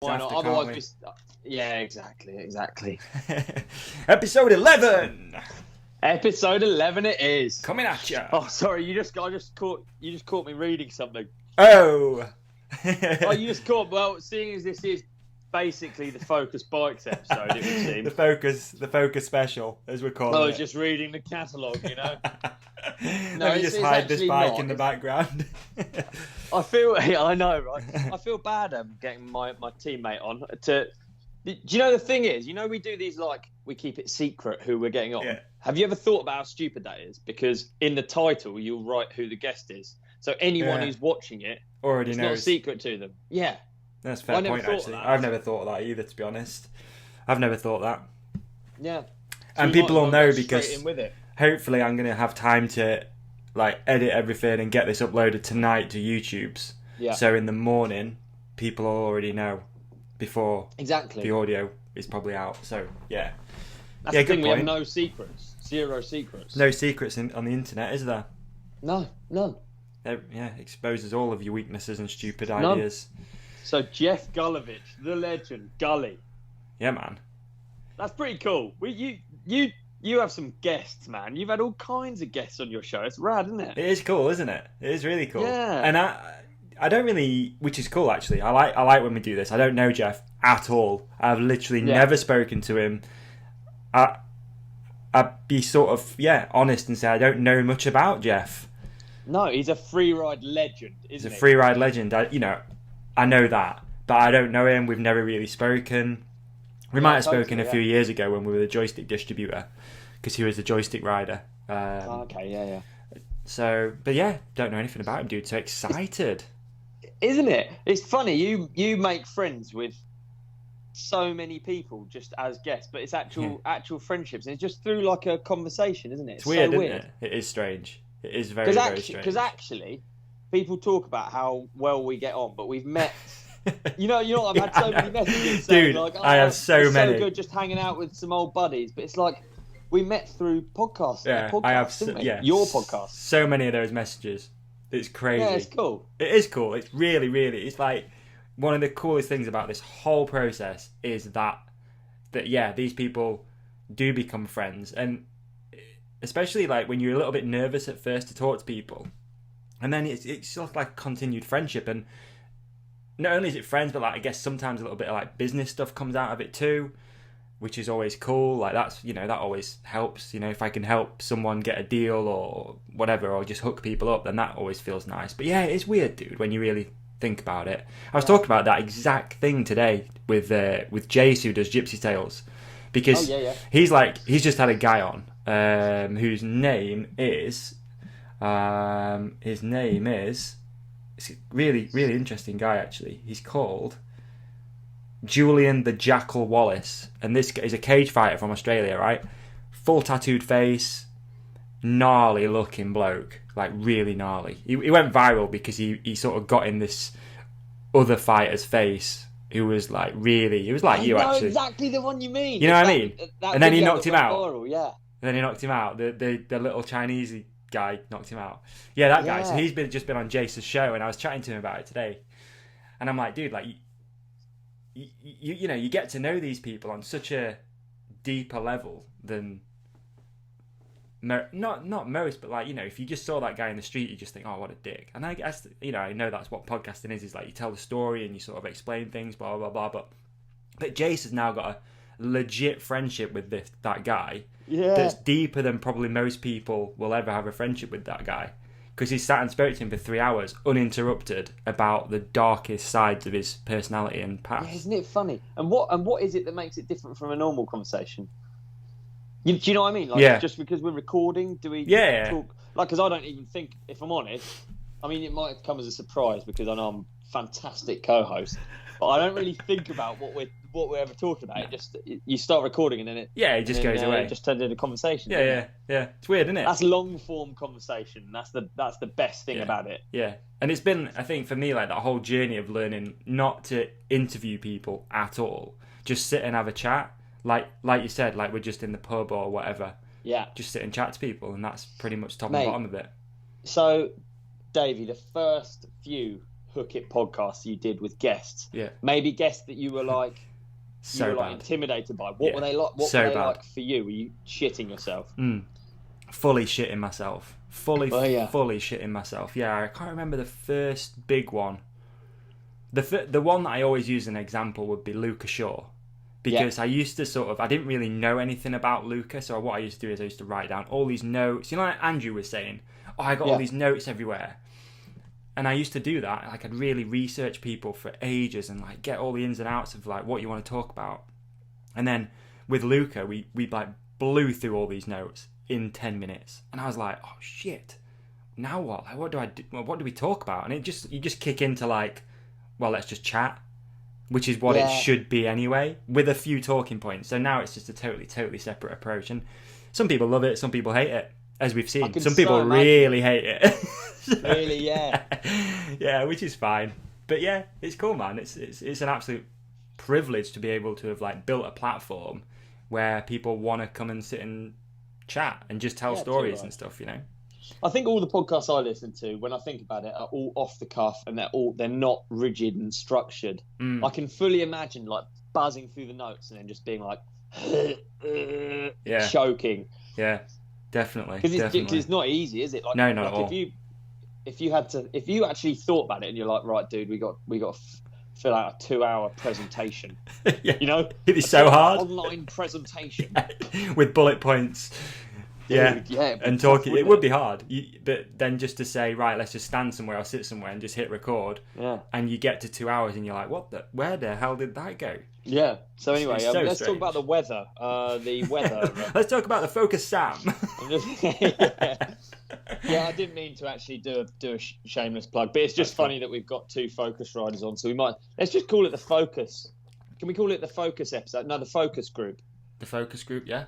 Why not? After, Otherwise, yeah, exactly. Episode 11. Episode 11 it is. Coming at you. Oh, sorry, you just caught me reading something. Oh. You just caught. Well, seeing as this is basically the Focus Bikes episode, it would seem. The Focus special, as we're calling it. I was just reading the catalogue, you know. Let me just hide this bike in the background. I know, right? I feel bad getting my teammate on to. Do you know the thing is? You know we do these we keep it secret who we're getting on. Yeah. Have you ever thought about how stupid that is? Because in the title you'll write who the guest is, so anyone who's watching it already knows. It's not a secret to them. Yeah. That's a fair point, actually. I've never thought of that either, to be honest. I've never thought that. Yeah. So and people will know because with it. Hopefully I'm going to have time to edit everything and get this uploaded tonight to YouTube's. Yeah. So in the morning, people will already know before the audio is probably out. So, yeah. That's the thing, we have no secrets. Zero secrets. No secrets on the internet, is there? No, none. Yeah, exposes all of your weaknesses and stupid ideas. So Geoff Gulevich, the legend, Gully. Yeah, man. That's pretty cool. You have some guests, man. You've had all kinds of guests on your show. It's rad, isn't it? It is cool, isn't it? It is really cool. Yeah. And I don't really, which is cool actually. I like when we do this. I don't know Geoff at all. I've literally never spoken to him. I'd be sort of honest and say I don't know much about Geoff. No, he's a free ride legend, isn't he? He's a free ride legend. I know that, but I don't know him. We've never really spoken. We might have spoken a few years ago when we were the joystick distributor, because he was the joystick rider. Okay, yeah. So, but yeah, don't know anything about him, dude. So excited, isn't it? It's funny. You make friends with so many people just as guests, but it's actual friendships, and it's just through a conversation, isn't it? It's weird, isn't it? It is strange. It is very strange. Because actually, people talk about how well we get on, but we've met. You know what? I've had so many messages saying, dude, I have so many. So good just hanging out with some old buddies, but it's we met through podcasts. Yeah, I have. Your podcast. So many of those messages. It's crazy. Yeah, it's cool. It is cool. It's really, really. It's one of the coolest things about this whole process is that these people do become friends, and especially when you're a little bit nervous at first to talk to people, and then it's sort of continued friendship. And not only is it friends, but I guess sometimes a little bit of business stuff comes out of it too, which is always cool. That's that always helps. If I can help someone get a deal or whatever, or just hook people up, then that always feels nice. But yeah, it's weird, dude, when you really think about it. I was talking about that exact thing today with Jace, who does Gypsy Tales, because he's just had a guy on whose name is it's a really, really interesting guy, actually. He's called Julian the Jackal Wallace, and this is a cage fighter from Australia, right? Full tattooed face, gnarly looking bloke, really gnarly. He went viral because he sort of got in this other fighter's face who was really, it was you actually. I know exactly the one you mean. You know what I mean? And then he knocked him out. Viral, yeah. And then he knocked him out. The little Chinese guy knocked him out. Yeah, that guy. So he's just been on Jace's show, and I was chatting to him about it today. And I'm like, dude, you get to know these people on such a deeper level than not most, but if you just saw that guy in the street, you just think, oh, what a dick. And I guess I know that's what podcasting is you tell the story and you sort of explain things, blah blah blah. But Jace has now got a legit friendship with that guy. Yeah. That's deeper than probably most people will ever have a friendship with that guy, because he sat and spoke to him for 3 hours uninterrupted about the darkest sides of his personality and past. Yeah, isn't it funny? And what is it that makes it different from a normal conversation? Do you know what I mean? Just because we're recording, do we talk? Because I don't even think, if I'm honest, it might come as a surprise because I know I'm a fantastic co-host, but I don't really think about what we're ever talking about. It just, you start recording and then it just goes away. It just turns into conversation. Yeah. It's weird, isn't it? That's long form conversation. That's the best thing about it. Yeah, and it's been, I think, for me, that whole journey of learning not to interview people at all, just sit and have a chat. Like you said, we're just in the pub or whatever. Yeah. Just sit and chat to people, and that's pretty much top and bottom of it. So, Davey, the first few Hook It podcasts you did with guests. Yeah. Maybe guests that you were like, bad. Intimidated by. What were they like? What were they like for you? Were you shitting yourself? Fully shitting myself. Fully shitting myself. Yeah, I can't remember the first big one. The one that I always use as an example would be Luca Shaw. Because I used to I didn't really know anything about Luca, so what I used to do is I used to write down all these notes. You know, like Andrew was saying, I got all these notes everywhere. And I used to do that. Like, I'd really research people for ages and like get all the ins and outs of like what you want to talk about. And then with Luca, we like blew through all these notes in 10 minutes. And I was like, oh shit, now what? Like, what do I do? What do we talk about? And you just kick into like, well, let's just chat. Which is what it should be anyway, with a few talking points. So now it's just a totally separate approach. And some people love it, some people hate it, as we've seen. Some people really hate it. Really, yeah. Yeah, which is fine. But yeah, it's cool, man. It's an absolute privilege to be able to have like built a platform where people want to come and sit and chat and just tell stories and stuff, you know? I think all the podcasts I listen to, when I think about it, are all off the cuff and they're not rigid and structured. I can fully imagine like buzzing through the notes and then just being like choking. Yeah, definitely. Because it's not easy, is it? Like, no, not at all. If you actually thought about it and you're like, right, dude, we got to fill out a 2-hour presentation. You know, it'd be so hard. Online presentation with bullet points. Yeah, and talking, it would be hard. But then just to say, right, let's just stand somewhere or sit somewhere and just hit record. Yeah. And you get to 2 hours and you're like, where the hell did that go? Yeah. So anyway, let's talk about the weather. Let's talk about the Focus Sam. Yeah, I didn't mean to actually do a shameless plug, but it's just funny that we've got 2 Focus riders on, so let's just call it the Focus. Can we call it the Focus episode? No, the Focus group. The Focus group, yeah.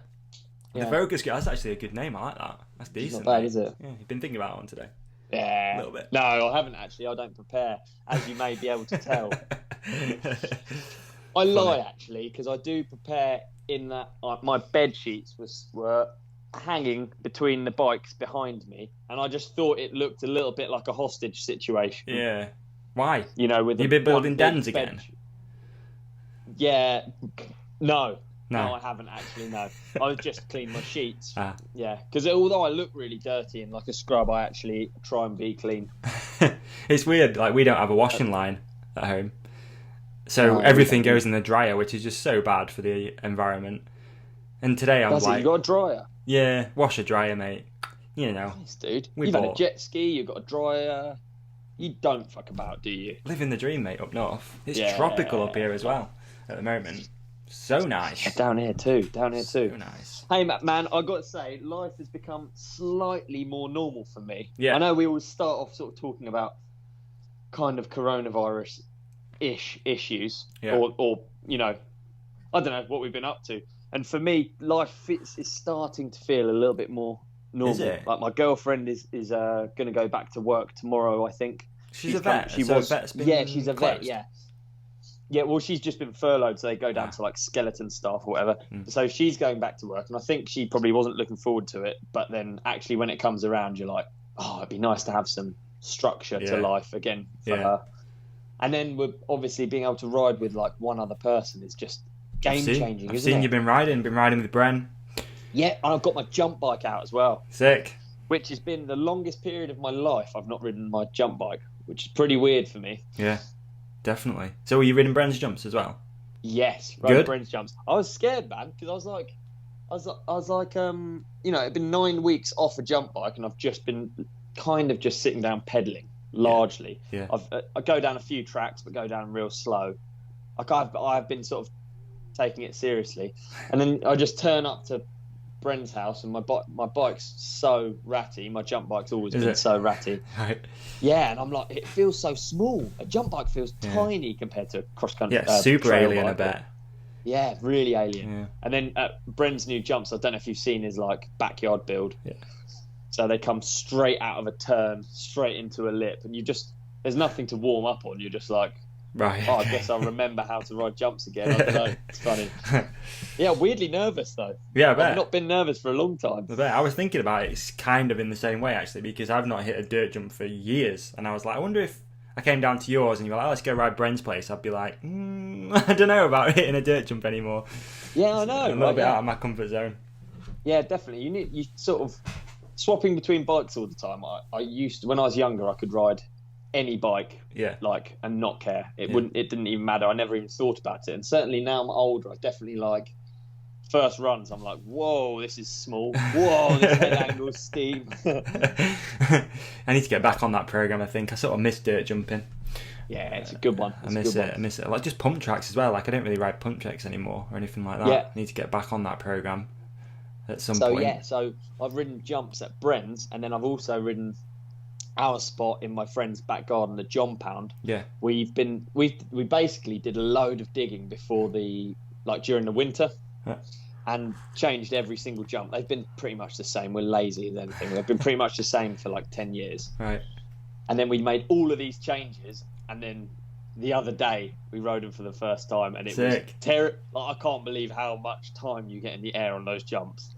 The Focus group, that's actually a good name. I like that. That's decent. It's not bad, is it? Yeah, you've been thinking about one today. Yeah. A little bit. No, I haven't actually. I don't prepare, as you may be able to tell. I lie, actually, because I do prepare in that my bed sheets were hanging between the bikes behind me, and I just thought it looked a little bit like a hostage situation. Yeah. Why? You know, with you've been building dens again? Yeah. No, I haven't actually, no. I just cleaned my sheets. Yeah, because although I look really dirty and like a scrub, I actually try and be clean. It's weird, like we don't have a washing line at home. So everything goes in the dryer, which is just so bad for the environment. And today I'm like... you got a dryer? Yeah, wash a dryer, mate. You know. Nice, dude. You've had a jet ski, you've got a dryer. You don't fuck about, do you? Living the dream, mate, up north. It's tropical up here as well at the moment. So nice. Yeah, down here too. So nice. Hey, man, I got to say, life has become slightly more normal for me. Yeah. I know we always start off sort of talking about kind of coronavirus-ish issues, or you know, I don't know what we've been up to. And for me, life is starting to feel a little bit more normal. Is it? Like my girlfriend is going to go back to work tomorrow, I think. She's a vet. She's a vet. Yeah. Yeah, well, she's just been furloughed, so they go down to like skeleton staff or whatever. So she's going back to work, and I think she probably wasn't looking forward to it. But then actually when it comes around, you're like, oh, it'd be nice to have some structure to life again for her. And then we're obviously being able to ride with like one other person is just game-changing, I've seen you've been riding with Bren. Yeah, and I've got my jump bike out as well. Sick. Which has been the longest period of my life I've not ridden my jump bike, which is pretty weird for me. Yeah. Definitely. So were you riding Bren's jumps as well? Yes, rode Bren's jumps. I was scared, man, because I was like, you know, it'd been 9 weeks off a jump bike, and I've just been kind of just sitting down pedaling largely. Yeah. I go down a few tracks, but go down real slow. Like I've been sort of taking it seriously, and then I just turn up to Bren's house, and my bike's so ratty. My jump bike's always been so ratty. Right. Yeah, and I'm like, it feels so small. A jump bike feels tiny compared to a cross country. Yeah, super alien, I bet. Yeah, really alien. Yeah. And then Bren's new jumps, I don't know if you've seen his like backyard build. Yeah. So they come straight out of a turn, straight into a lip, and there's nothing to warm up on. You're just like, right. I guess I'll remember how to ride jumps again. I don't know. It's funny. Yeah, weirdly nervous though. Yeah, I bet. I've not been nervous for a long time. I bet. I was thinking about it. It's kind of in the same way actually, because I've not hit a dirt jump for years, and I was like, I wonder if I came down to yours and you were like, let's go ride Bren's place, I'd be like, I don't know about hitting a dirt jump anymore. Yeah, I know. A little bit out of my comfort zone. Yeah, definitely. You sort of swapping between bikes all the time. I used to, when I was younger, I could ride any bike, and not care. It didn't even matter. I never even thought about it. And certainly now I'm older, I definitely like first runs. I'm like, whoa, this is small. Whoa, this head angle's steep. I need to get back on that program. I think I sort of miss dirt jumping. Yeah, it's a good one. I miss it. Like just pump tracks as well. Like I don't really ride pump tracks anymore or anything like that. Yeah. I need to get back on that program at some point. So I've ridden jumps at Bren's, and then I've also ridden our spot in my friend's back garden, the John Pound. Yeah. We basically did a load of digging before during the winter. Yeah. And changed every single jump. They've been pretty much the same. We're lazy as anything. They've been pretty much the same for like 10 years. Right. And then we made all of these changes, and then the other day we rode them for the first time, and it was terrible. I can't believe how much time you get in the air on those jumps.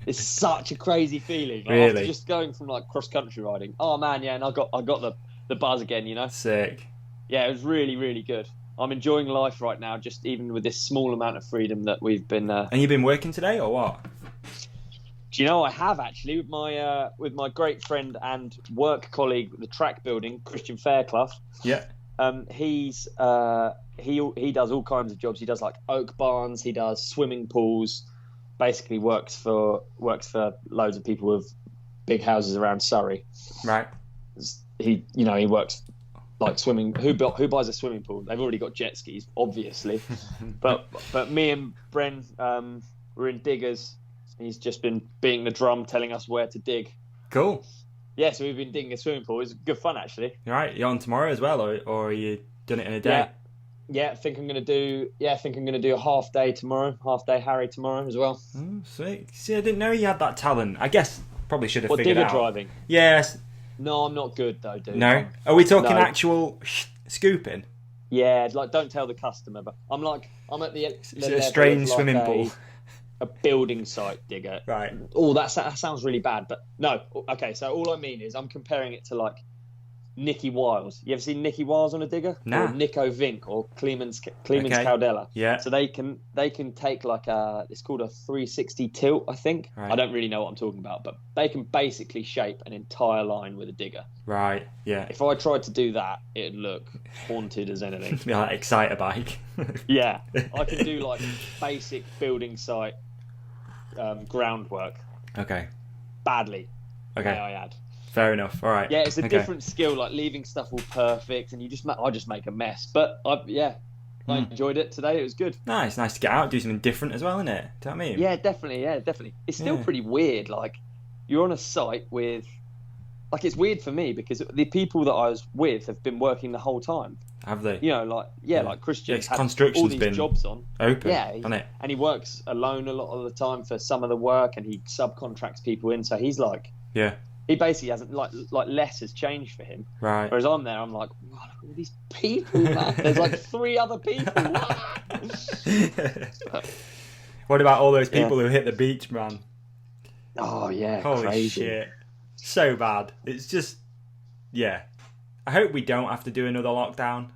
It's such a crazy feeling. Really? After just going from like cross country riding. Oh man, yeah, and I got the buzz again, you know. Sick. Yeah, it was really, really good. I'm enjoying life right now, just even with this small amount of freedom that we've been. And you've been working today, or what? Do you know I have actually with my great friend and work colleague, the track building, Christian Fairclough. Yeah. He does all kinds of jobs. He does like oak barns. He does swimming pools. Basically works for loads of people with big houses around Surrey. Right. He works like swimming. Who buys a swimming pool? They've already got jet skis, obviously. but me and Bren were in diggers. He's just been beating the drum, telling us where to dig. Cool. Yeah, so we've been digging a swimming pool. It was good fun, actually. All right, you on tomorrow as well, or are you doing it in a day? Yeah, I think I'm gonna do a half day tomorrow. Half day Harry tomorrow as well. Oh, sweet. See, I didn't know you had that talent. I guess probably should have figured digger out. Driving? Yes. No, I'm not good though, dude. No. Are we talking actual scooping? Yeah, like don't tell the customer, but I'm at the a strange swimming pool. A building site digger. Right. Oh, that sounds really bad, but no. Okay, so all I mean is I'm comparing it to like Nicky Wiles. You ever seen Nicky Wiles on a digger? No. Or Nico Vink or Clemens Caudella. Yeah. So they can take like it's called a 360 tilt, I think. Right. I don't really know what I'm talking about, but they can basically shape an entire line with a digger. Right. Yeah. If I tried to do that, it'd look haunted as anything. It'd be like Exciter bike. Yeah. I can do like basic building site groundwork. Okay. Badly. Okay. May I add. Fair enough. All right. Yeah, it's a different skill, like leaving stuff all perfect, and I just make a mess. But I enjoyed it today. It was good. Nice to get out, do something different as well, isn't it? Do you know what I mean? Yeah, definitely. It's still pretty weird. Like you're on a site with, like it's weird for me because the people that I was with have been working the whole time. Have they? You know, like Christian's had construction's all these been jobs on. Open, hasn't it? And he works alone a lot of the time for some of the work, and he subcontracts people in. So he's like, he basically hasn't like less has changed for him. Right. Whereas I'm there, I'm like, wow, look at all these people, man. There's like 3 other people. What about all those people who hit the beach, man? Oh yeah, holy crazy. Shit, so bad. It's just, I hope we don't have to do another lockdown.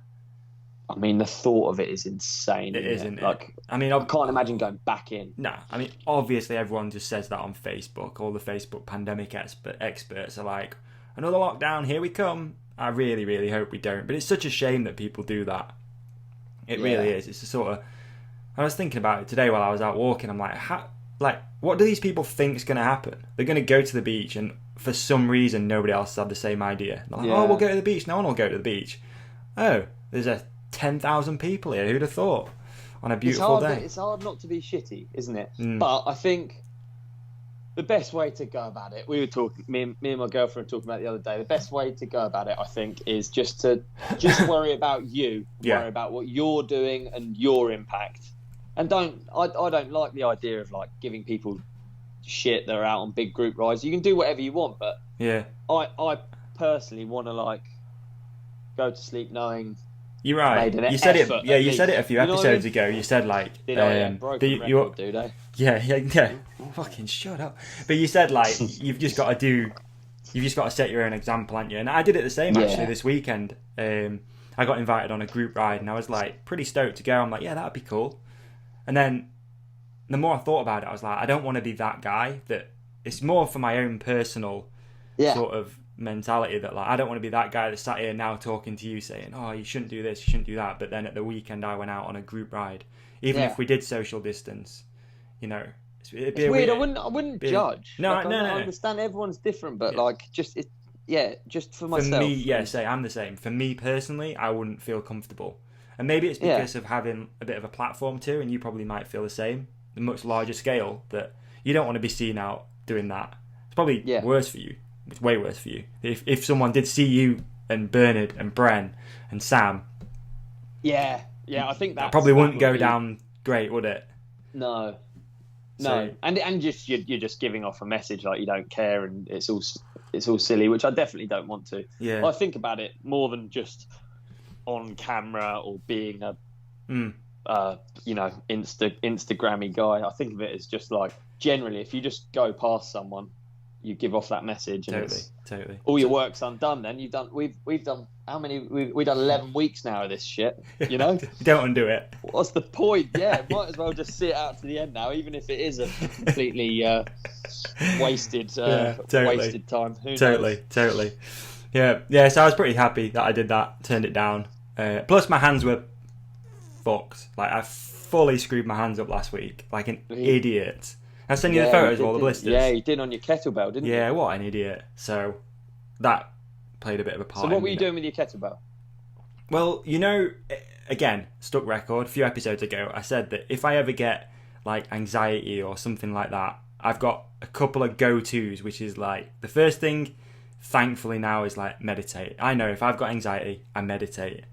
I mean, the thought of it is insane. Isn't it? Like, I mean, I can't imagine going back in. No, I mean, obviously everyone just says that on Facebook. All the Facebook pandemic experts are like, another lockdown, here we come. I really, really hope we don't. But it's such a shame that people do that. It really is. It's a sort of... I was thinking about it today while I was out walking. I'm like, what do these people think is going to happen? They're going to go to the beach, and for some reason nobody else had the same idea. They're like, oh, we'll go to the beach. No one will go to the beach. Oh, there's 10,000 people here. Who'd have thought? On a beautiful day. It's hard not to be shitty, isn't it? Mm. But I think the best way to go about it, we were talking, me and my girlfriend were talking about it the other day. The best way to go about it, I think, is just worry about you, worry about what you're doing and your impact. And I don't like the idea of like giving people shit that are out on big group rides. You can do whatever you want, but I personally want to like go to sleep knowing. You're right. You said it. Yeah, you said it a few episodes ago. You said like, broken record, dude. Yeah. Fucking shut up. But you said like you've just got to do You've just got to set your own example, haven't you? And I did it the same actually this weekend. I got invited on a group ride, and I was like pretty stoked to go. I'm like, yeah, that'd be cool. And then the more I thought about it, I was like, I don't want to be that guy. That it's more for my own personal sort of mentality that like I don't want to be that guy that sat here now talking to you saying, oh, you shouldn't do this, you shouldn't do that. But then at the weekend I went out on a group ride, even if we did social distance, you know, it'd be weird. I wouldn't judge. No, like, no. I understand everyone's different, but like just for myself. For me, say I'm the same. For me personally, I wouldn't feel comfortable, and maybe it's because of having a bit of a platform too, and you probably might feel the same. A much larger scale that you don't want to be seen out doing that. It's probably worse for you. It's way worse for you. If someone did see you and Bernard and Bren and Sam. Yeah, I think that probably wouldn't go down great, would it? No. And just you're just giving off a message like you don't care, and it's all silly, which I definitely don't want to. Yeah. I think about it more than just on camera or being a Instagrammy guy. I think of it as just like generally, if you just go past someone, you give off that message, and totally. All your work's undone. Then we've done how many? We've done 11 weeks now of this shit. You know, don't undo it. What's the point? Yeah, might as well just see it out to the end now, even if it is a completely wasted time. Who knows? Totally. Yeah. So I was pretty happy that I did that. Turned it down. Plus, my hands were fucked. Like I fully screwed my hands up last week, like an idiot. I sent you the photos of all the blisters. Yeah, you did on your kettlebell, didn't you? Yeah, what an idiot. So that played a bit of a part. So what were you doing with your kettlebell? Well, you know, again, stuck record, a few episodes ago, I said that if I ever get like anxiety or something like that, I've got a couple of go-tos, which is like the first thing, thankfully now, is like meditate. I know if I've got anxiety, I meditate.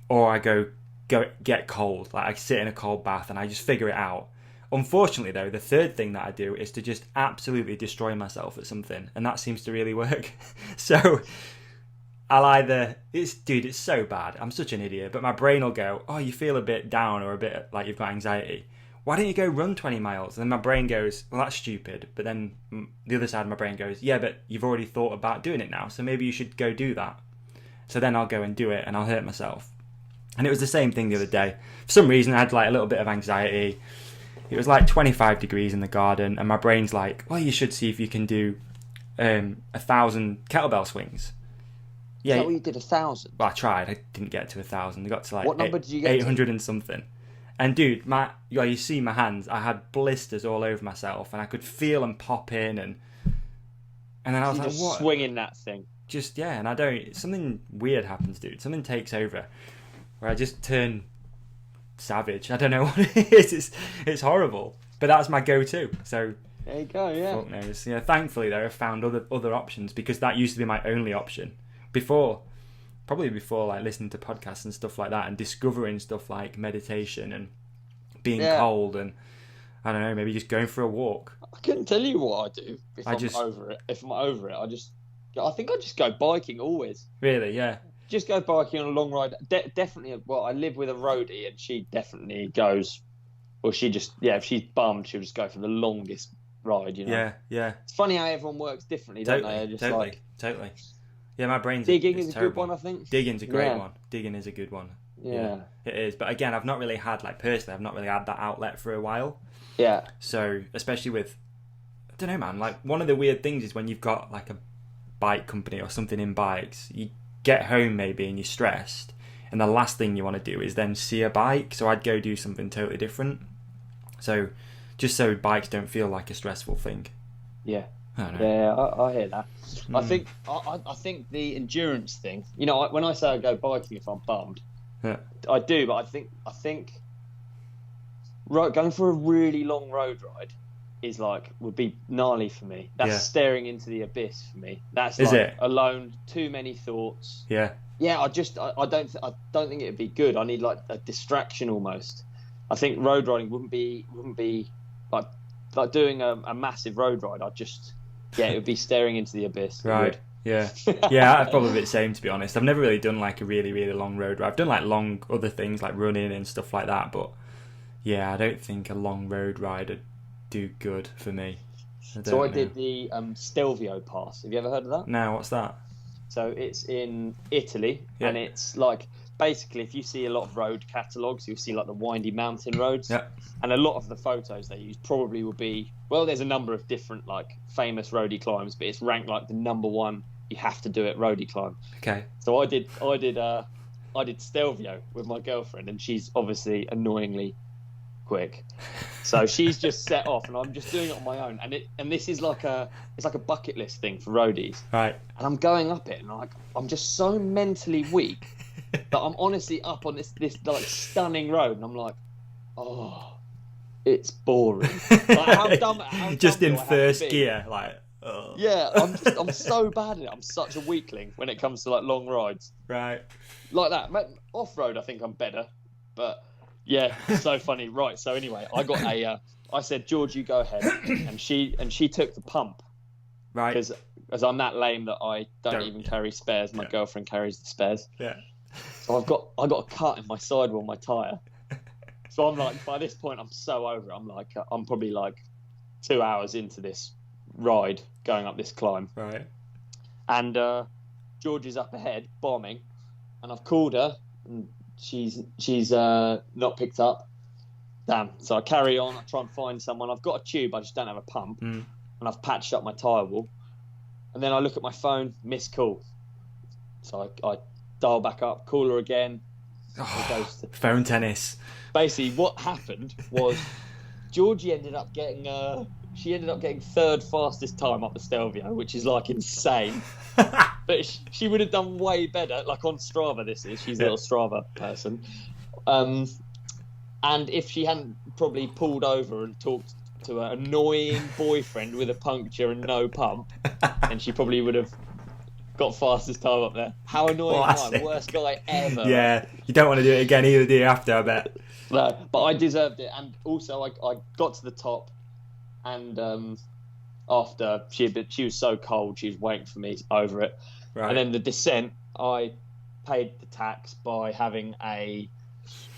Or I go get cold. Like I sit in a cold bath and I just figure it out. Unfortunately, though, the third thing that I do is to just absolutely destroy myself at something, and that seems to really work. So I'll either... It's so bad. I'm such an idiot, but my brain will go, oh, you feel a bit down or a bit like you've got anxiety. Why don't you go run 20 miles? And then my brain goes, well, that's stupid. But then the other side of my brain goes, yeah, but you've already thought about doing it now, so maybe you should go do that. So then I'll go and do it, and I'll hurt myself. And it was the same thing the other day. For some reason, I had like a little bit of anxiety. It was like 25 degrees in the garden, and my brain's like, well, you should see if you can do 1,000 kettlebell swings. Yeah. Is that what you did, 1,000? Well, I tried. I didn't get to 1,000. I got to like what number did you get 800 to? And something. And dude, you see my hands. I had blisters all over myself, and I could feel them pop in, and then I was like, just what? Swinging that thing. Just and something weird happens, dude. Something takes over, where I just turn savage. I don't know what it is. It's horrible, but that's my go-to. So there you go. Yeah. Fuck knows. Yeah. Thankfully, though, I've found other options, because that used to be my only option before like listening to podcasts and stuff like that, and discovering stuff like meditation and being cold, and I don't know, maybe just going for a walk. I couldn't tell you what I do if I'm over it. If I'm over it, I think I just go biking always. Really? Yeah. Just go biking on a long ride. Definitely. Well, I live with a roadie, and she definitely goes. Well, if she's bummed, she'll just go for the longest ride. You know. Yeah. It's funny how everyone works differently, don't they? Totally. Yeah, my brain's digging is a terrible. good one, I think. Digging's a great one. Digging is a good one. Yeah, it is. But again, I've not really had I've not really had that outlet for a while. Yeah. So especially with, I don't know, man. Like one of the weird things is when you've got like a bike company or something in bikes, you get home maybe and you're stressed, and the last thing you want to do is then see a bike. So I'd go do something totally different. So just so bikes don't feel like a stressful thing. Yeah. I don't know. Yeah, I hear that. I think the endurance thing. You know, when I say I go biking if I'm bummed, I do. But I think going for a really long road ride would be gnarly for me. That's staring into the abyss for me. That's alone, too many thoughts. Yeah. Yeah, I don't think it'd be good. I need like a distraction almost. I think road riding wouldn't be like doing a massive road ride. It would be staring into the abyss. Right. Yeah. Yeah, I'm probably the same, to be honest. I've never really done like a really, really long road ride. I've done like long other things like running and stuff like that, but yeah, I don't think a long road ride would do good for me. So I did the Stelvio Pass. Have you ever heard of that? No, what's that? So it's in Italy, and it's like, basically, if you see a lot of road catalogues, you'll see like the windy mountain roads. Yeah. And a lot of the photos they use probably will be, well, there's a number of different like famous roadie climbs, but it's ranked like the number one you have to do it roadie climb. Okay. So I did Stelvio with my girlfriend, and she's obviously annoyingly quick. So she's just set off, and I'm just doing it on my own. And this is like it's like a bucket list thing for roadies. Right. And I'm going up it, and I'm just so mentally weak that I'm honestly up on this like stunning road, and I'm like, oh, it's boring. Like, how dumb just in first gear, like. Oh. Yeah, I'm so bad at it. I'm such a weakling when it comes to like long rides. Right. Like that. Off road, I think I'm better, but yeah, it's so funny. Right. So anyway, I got I said, George, you go ahead, and she took the pump. Right. Because as I'm that lame that I don't even carry spares. My girlfriend carries the spares. Yeah. So I got a cut in my sidewall, my tire. So I'm like, by this point, I'm so over it. I'm like, I'm probably like 2 hours into this ride going up this climb. Right. And George is up ahead bombing, and I've called her, and she's not picked up. Damn. So I carry on. I try and find someone. I've got a tube. I just don't have a pump. And I've patched up my tyre wall. And then I look at my phone, missed call. So I dial back up, call her again. Phone tennis. Basically, what happened was Georgie ended up getting third fastest time up the Stelvio, which is like insane. But she would have done way better. Like on Strava, she's a little Strava person. And if she hadn't probably pulled over and talked to her annoying boyfriend with a puncture and no pump, then she probably would have got fastest time up there. How annoying am I? Worst guy ever. Yeah, you don't want to do it again either, do you, after, I bet? No, but I deserved it. And also, I got to the top, and after she was so cold, she was waiting for me over it. Right. And then the descent, I paid the tax by having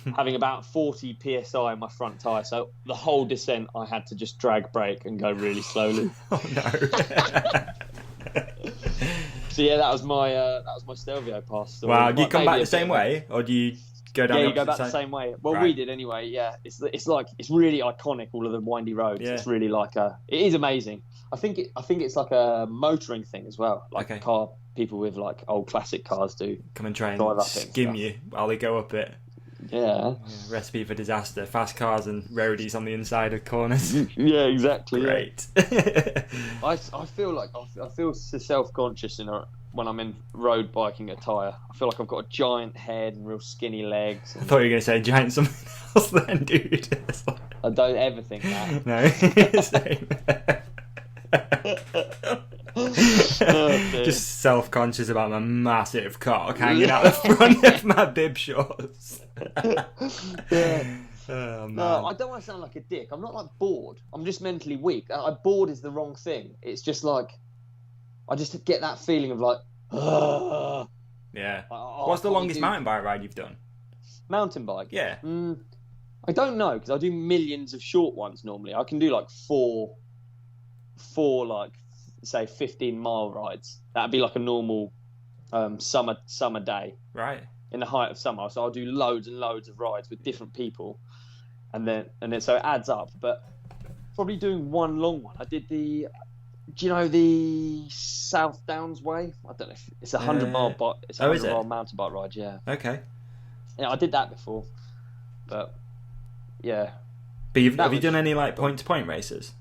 about 40 psi in my front tyre. So the whole descent, I had to just drag brake and go really slowly. Oh no! So yeah, that was my Stelvio pass story. Wow, do you come back the same way, or do you go down? Yeah, you go back the same way. Well, we did anyway. Yeah, it's really iconic. All of the windy roads. Yeah. It's really like it is amazing. I think it's like a motoring thing as well. Like people with like old classic cars do. Come and try and skim you while they go up it. Yeah. Recipe for disaster. Fast cars and roadies on the inside of corners. Yeah, exactly. Great. Yeah. I feel self-conscious when I'm in road biking a tyre. I feel like I've got a giant head and real skinny legs. I thought you were going to say giant something else then, dude. I don't ever think that. No. Same. Just self-conscious about my massive cock hanging out the front of my bib shorts. Yeah. Oh, man. No, I don't want to sound like a dick. I'm not like bored. I'm just mentally weak. Bored is the wrong thing. It's just like I just get that feeling of like, yeah. What's the longest mountain bike ride you've done? Mountain bike? Yeah. I don't know, because I do millions of short ones normally. I can do like four like say 15-mile rides. That'd be like a normal summer day. Right. In the height of summer. So I'll do loads and loads of rides with different people, and then so it adds up. But probably doing one long one. I did do you know the South Downs Way? I don't know if it's 100-mile it's a 100-mile mountain bike ride. Yeah. Okay. Yeah, I did that before, but yeah. But have you done any like point-to-point races?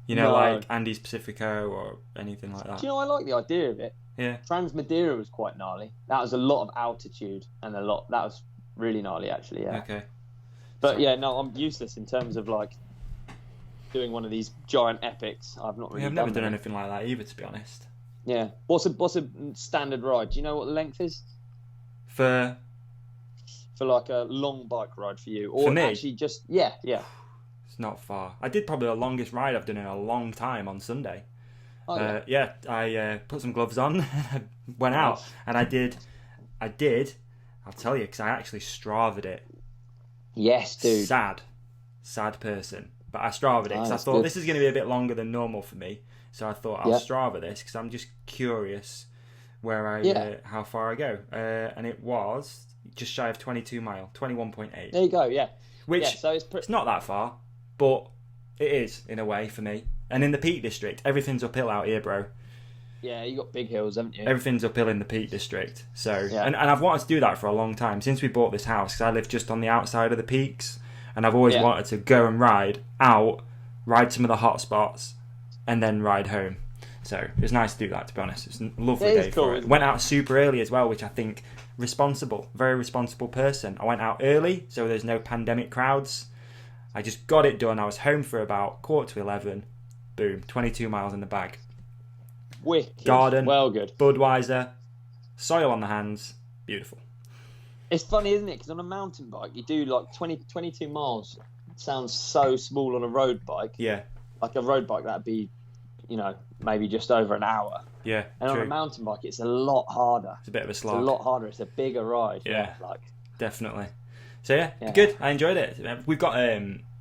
You know, like Andes Pacifico or anything like that? Do you know, I like the idea of it. Yeah. Trans-Madeira was quite gnarly. That was a lot of altitude and that was really gnarly actually, yeah. Okay. But yeah, no, I'm useless in terms of like doing one of these giant epics. I've never done anything like that either, to be honest. Yeah. What's a standard ride? Do you know what the length is? For like a long bike ride for you? Or for me? Actually just, yeah. It's not far. I did probably the longest ride I've done in a long time on Sunday. Oh, yeah. I put some gloves on, went out, and I did. I'll tell you, because I actually Strava'd it. Yes, dude. Sad person. But I Strava'd it because I thought this is going to be a bit longer than normal for me. So I thought I'll Strava this because I'm just curious how far I go. And it was just shy of 22 mile, 21.8. There you go, yeah. Which so it's not that far, but it is in a way for me. And in the Peak District, everything's uphill out here, bro. Yeah, you got big hills, haven't you? Everything's uphill in the Peak District. So, and I've wanted to do that for a long time since we bought this house because I live just on the outside of the peaks, and I've always wanted to go and ride some of the hot spots, and then ride home. So it was nice to do that. To be honest, it's a lovely day for it. Went out super early as well, which I think very responsible person. I went out early, so there's no pandemic crowds. I just got it done. I was home for about 11:15. Boom, 22 miles in the bag. Wicked. Garden, well good. Budweiser, soil on the hands, beautiful. It's funny, isn't it? Because on a mountain bike, you do like 22 miles. It sounds so small on a road bike. Yeah. Like a road bike, that'd be, maybe just over an hour. Yeah. And true. on a mountain bike, it's a lot harder. It's a bit of a slog. It's a lot harder. It's a bigger ride. Yeah. Definitely. So good. I enjoyed it. We've got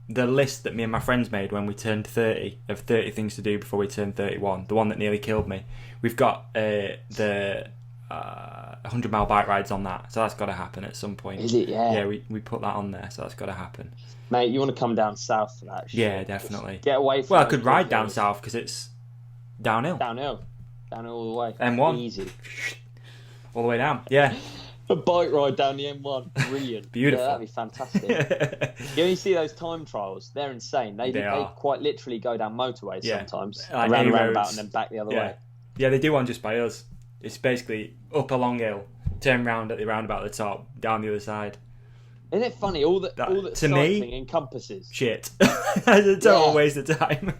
the list that me and my friends made when we turned 30 of 30 things to do before we turned 31. The one that nearly killed me. We've got the 100-mile bike rides on that, so that's got to happen at some point. Is it? Yeah. Yeah, we put that on there, so that's got to happen. Mate, you want to come down south for that? Yeah, definitely. Just get away from. Well, I could ride down south because it's downhill. Downhill all the way. M1. Easy. All the way down. Yeah. A bike ride down the M1, brilliant. Beautiful. Yeah, that'd be fantastic. You only see those time trials; they're insane. They quite literally go down motorways sometimes, like around the roundabout and then back the other way. Yeah, they do one just by us. It's basically up a long hill, turn round at the roundabout at the top, down the other side. Isn't it funny? All that cycling encompasses. Shit. It's a total waste of time.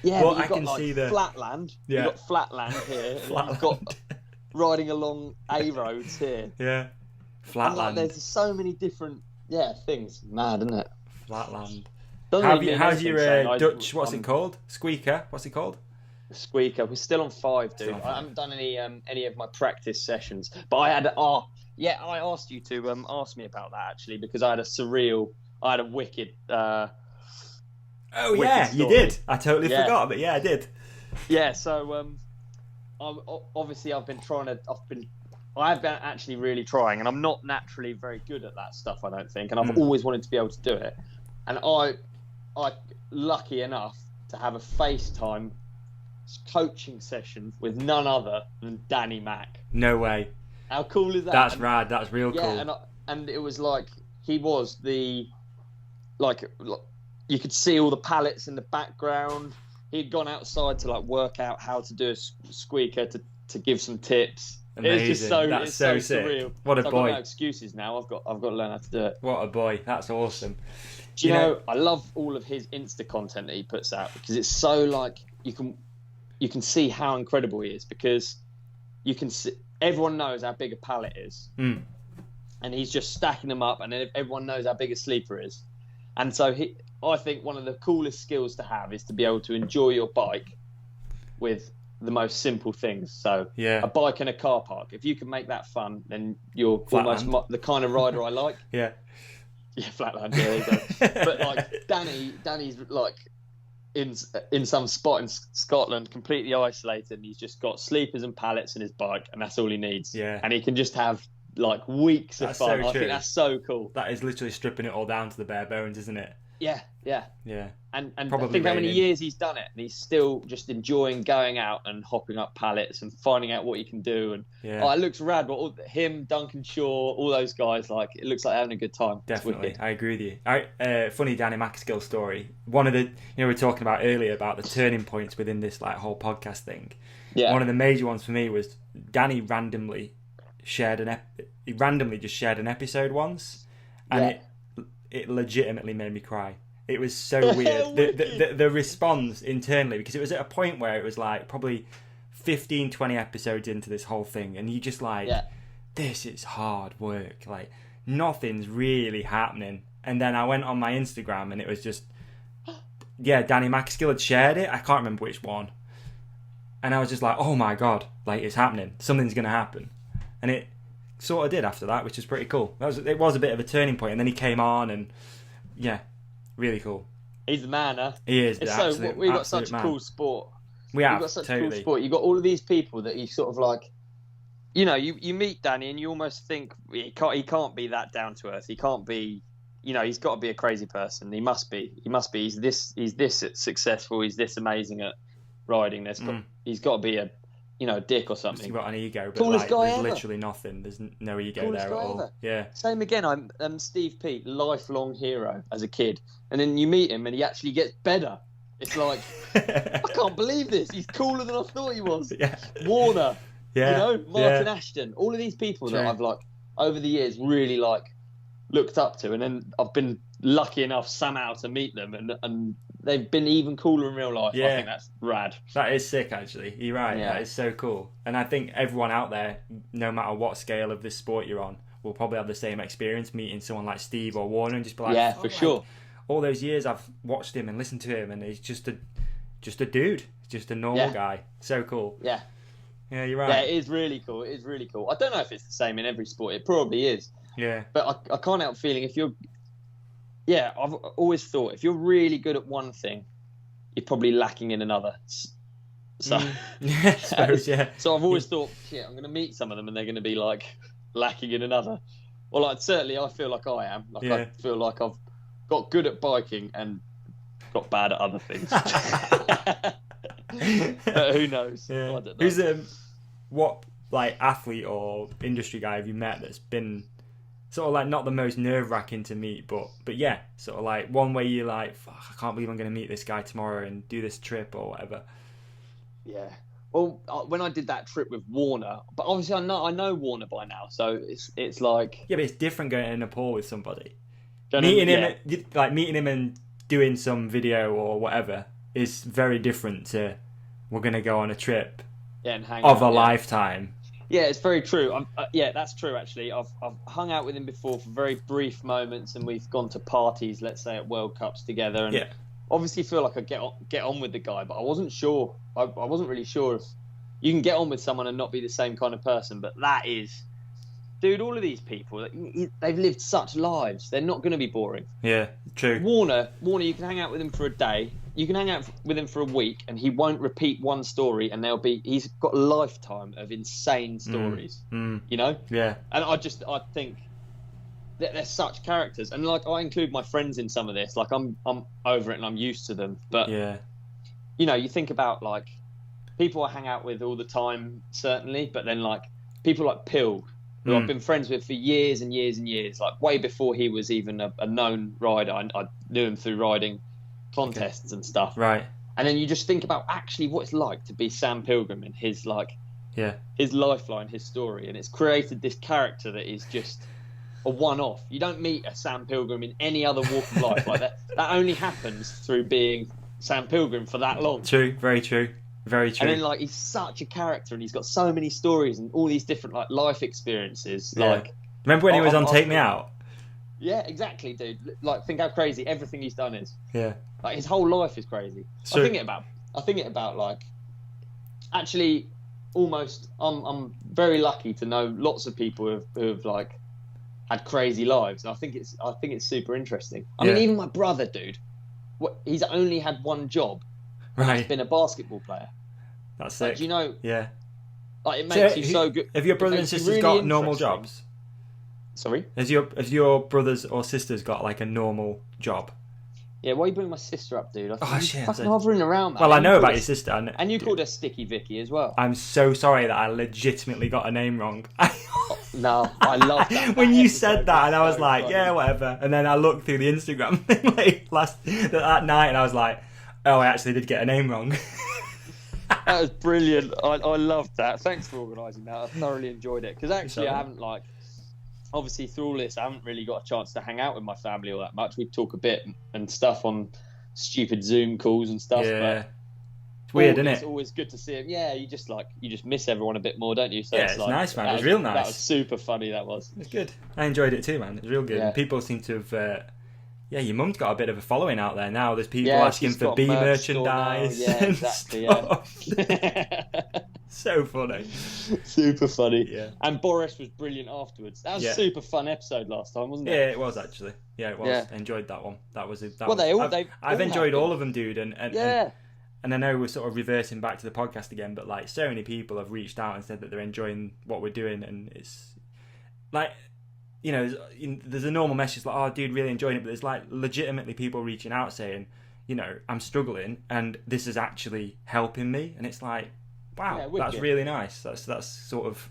Yeah, but you've got see flatland. Yeah. You've got flatland here. You've got riding along A roads here. Yeah. Flatland. There's so many different things. Mad, isn't it? Flatland. How's your Dutch, what's it called? Squeaker? What's it called? Squeaker. We're still on 5, dude. I haven't done any of my practice sessions. But I had I asked you to ask me about that actually because I had a wicked yeah, you did. I totally forgot, but I did. Yeah, so obviously I have been actually really trying, and I'm not naturally very good at that stuff, I don't think, and I've always wanted to be able to do it. And I lucky enough to have a FaceTime coaching session with none other than Danny Mac. No way. How cool is that? That's rad. That's real cool. Yeah, and it was like he was you could see all the pallets in the background. He'd gone outside to work out how to do a squeaker to give some tips. Amazing. It's just so sick. Surreal. What a boy! I've got no excuses now. I've got to learn how to do it. What a boy! That's awesome. Do you know? I love all of his Insta content that he puts out because it's so you can see how incredible he is because you can see everyone knows how big a pallet is, and he's just stacking them up, and then everyone knows how big a sleeper is, and so I think one of the coolest skills to have is to be able to enjoy your bike with the most simple things. So a bike in a car park. If you can make that fun, then you're almost the kind of rider I like. Yeah, flatland. Yeah, there you go. But Danny's in some spot in Scotland, completely isolated, and he's just got sleepers and pallets in his bike, and that's all he needs. Yeah, and he can just have weeks of fun. I think that's so cool. That is literally stripping it all down to the bare bones, isn't it? Yeah. And probably think how many years he's done it, and he's still just enjoying going out and hopping up pallets and finding out what he can do. And it looks rad. But him, Duncan Shaw, all those guys, it looks like they're having a good time. Definitely, I agree with you. Funny Danny McAskill story. One of the we were talking about earlier about the turning points within this whole podcast thing. Yeah. One of the major ones for me was Danny randomly just shared an episode once, and it legitimately made me cry. It was so weird. The response internally, because it was at a point where it was probably 15, 20 episodes into this whole thing, and you just this is hard work. Nothing's really happening. And then I went on my Instagram and it was just, Danny McAskill had shared it. I can't remember which one. And I was just oh my God, it's happening. Something's going to happen. And it sort of did after that, which is pretty cool. It was a bit of a turning point. And then he came on and, really cool. He's the man, huh? He is. We've got such a cool sport. We've got such a cool sport. You've got all of these people that you sort of like, you meet Danny and you almost think he can't be that down to earth. He can't be, he's got to be a crazy person. He must be. He's this successful. He's this amazing at riding. He's got to be a dick or something. He's got an ego, but coolest guy there's ever. Literally nothing. There's no ego Coolest there at all. Ever. Yeah. Same again. I'm Steve Peat, lifelong hero as a kid, and then you meet him and he actually gets better. It's like, I can't believe this. He's cooler than I thought he was. Yeah. Warner. Yeah. Martin Ashton. All of these people that I've like over the years really like looked up to, and then I've been lucky enough somehow to meet them, and they've been even cooler in real life. Yeah. I think that's rad. That is sick, actually. You're right. Yeah. That is so cool. And I think everyone out there, no matter what scale of this sport you're on, will probably have the same experience meeting someone like Steve or Warner and just be like, yeah, for sure. All those years I've watched him and listened to him, and he's just a dude, just a normal guy. So cool. Yeah. Yeah, you're right. Yeah, it is really cool. It is really cool. I don't know if it's the same in every sport. It probably is. Yeah. But I can't help feeling I've always thought if you're really good at one thing, you're probably lacking in another. So, I suppose, yeah. So I've always thought, I'm going to meet some of them and they're going to be like lacking in another. Well, like certainly I feel like I am. I feel like I've got good at biking and got bad at other things. But who knows? Yeah. I don't know. Who's what like athlete or industry guy have you met that's been sort of like not the most nerve-wracking to meet, but yeah, sort of like one way you're like, fuck, I can't believe I'm going to meet this guy tomorrow and do this trip or whatever. Yeah. Well, when I did that trip with Warner, but obviously I know Warner by now, so it's like, yeah, but it's different going to Nepal with somebody. Meeting him and doing some video or whatever is very different to we're going to go on a trip and hang of out, a lifetime. Yeah, it's very true. That's true, actually. I've hung out with him before for very brief moments, and we've gone to parties, let's say at World Cups together, and obviously feel like I get on with the guy, but I wasn't sure. I wasn't really sure if you can get on with someone and not be the same kind of person, but that is... Dude, all of these people, they've lived such lives. They're not going to be boring. Yeah, true. Warner, you can hang out with him for a day. You can hang out with him for a week, and he won't repeat one story, and he's got a lifetime of insane stories. You know? Yeah. And I think that they're such characters. And like, I include my friends in some of this. Like, I'm over it and I'm used to them. But, you think about like people I hang out with all the time, certainly, but then like people like Pill, who I've been friends with for years and years and years, like way before he was even a known rider. I knew him through riding contests and stuff. Right. And then you just think about actually what it's like to be Sam Pilgrim and his lifeline, his story. And it's created this character that is just a one-off. You don't meet a Sam Pilgrim in any other walk of life like that. That only happens through being Sam Pilgrim for that long. True, very true. Very true. And then, like, he's such a character, and he's got so many stories and all these different like life experiences. Yeah. Like, remember when he was on Take Me Out? Yeah, exactly, dude. Like, think how crazy everything he's done is. Yeah. Like, his whole life is crazy. So, I think it about like, actually, almost. I'm very lucky to know lots of people who have like had crazy lives, and I think it's super interesting. I mean, even my brother, dude. He's only had one job. Right. He's been a basketball player. That's sick. Like, you know, yeah. Like, it makes you so good. Have your brothers and sisters really got normal jobs? Sorry? Has your brothers or sisters got like a normal job? Yeah, why are you bringing my sister up, dude? Shit. Fucking hovering around, man. Well, I know about your sister. And you called her Sticky Vicky as well. I'm so sorry that I legitimately got her name wrong. No, I love that. When you said that, and I was like, funny. Yeah, whatever. And then I looked through the Instagram thing that night, and I was like, oh, I actually did get a name wrong. That was brilliant. I loved that. Thanks for organising that. I thoroughly enjoyed it. Because actually, I haven't, like, obviously through all this, I haven't really got a chance to hang out with my family all that much. We talk a bit and stuff on stupid Zoom calls and stuff. Yeah. But it's weird, isn't it? It's always good to see them. Yeah, you just miss everyone a bit more, don't you? So yeah, it's like, nice, man. It was real nice. That was super funny, that was. It was good. I enjoyed it too, man. It was real good. Yeah. People seem to have... your mum's got a bit of a following out there now. There's people asking for bee merchandise. Yeah, exactly. Yeah. So funny. Super funny. Yeah. And Boris was brilliant afterwards. That was a super fun episode last time, wasn't it? Yeah, it was actually. Yeah, it was. Yeah. I enjoyed that one. I've enjoyed all of them, dude. And I know we're sort of reversing back to the podcast again, but like so many people have reached out and said that they're enjoying what we're doing, and it's like, you know, there's a normal message like, oh, dude, really enjoying it, but there's like legitimately people reaching out saying, you know, I'm struggling and this is actually helping me, and it's like, wow, that's really nice. That's sort of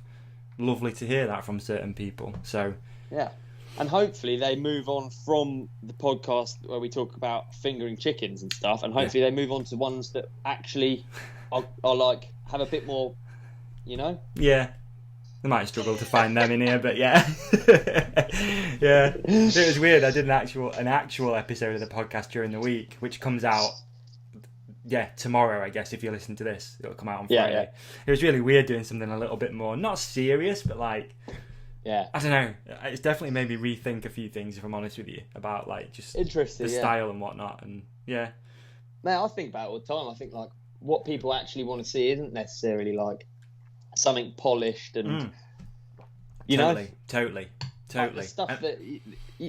lovely to hear that from certain people. So yeah. And hopefully they move on from the podcast where we talk about fingering chickens and stuff, and hopefully they move on to ones that actually are like have a bit more, you know. Yeah, they might struggle to find them in here, but yeah, yeah. It was weird. I did an actual episode of the podcast during the week, which comes out tomorrow. I guess if you listen to this, it'll come out on Friday. Yeah. It was really weird doing something a little bit more not serious, but like. Yeah, I don't know. It's definitely made me rethink a few things, if I'm honest with you, about like just interesting, the style and whatnot. And yeah, man, I think about it all the time. I think like what people actually want to see isn't necessarily like something polished and you know, totally. Like the stuff that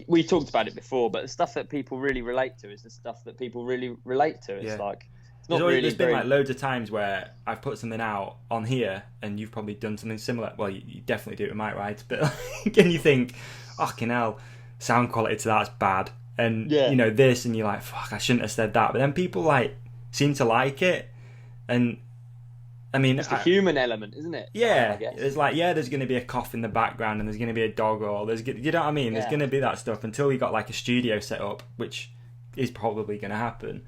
we talked about it before, but the stuff that people really relate to is the stuff that people really relate to. It's like. There's been like loads of times where I've put something out on here and you've probably done something similar. Well, you definitely do it with Mike Rides, but like, and you think, fucking hell, sound quality to that's bad. And, you know, this, and you're like, fuck, I shouldn't have said that. But then people like seem to like it. And I mean, it's the human element, isn't it? Yeah. It's like, there's going to be a cough in the background and there's going to be a dog, or you know what I mean? There's going to be that stuff until we got like a studio set up, which is probably going to happen.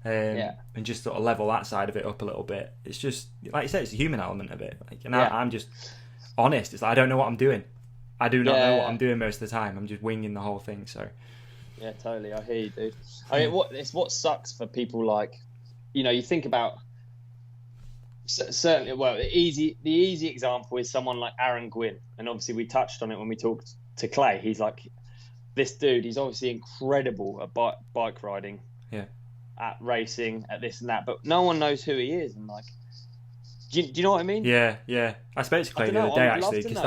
And just sort of level that side of it up a little bit. It's just like you said, it's the human element of it. Like, and I'm just honest. It's like I don't know what I'm doing. I do not know what I'm doing most of the time. I'm just winging the whole thing. So yeah, totally. I hear you, dude. I mean, what sucks for people like, you know, you think about certainly. Well, the easy example is someone like Aaron Gwynn, and obviously we touched on it when we talked to Clay. He's like this dude. He's obviously incredible at bike riding. Yeah. At racing, at this and that, but no one knows who he is, and like, do you know what I mean? Yeah. I spoke to Clay the other day actually, because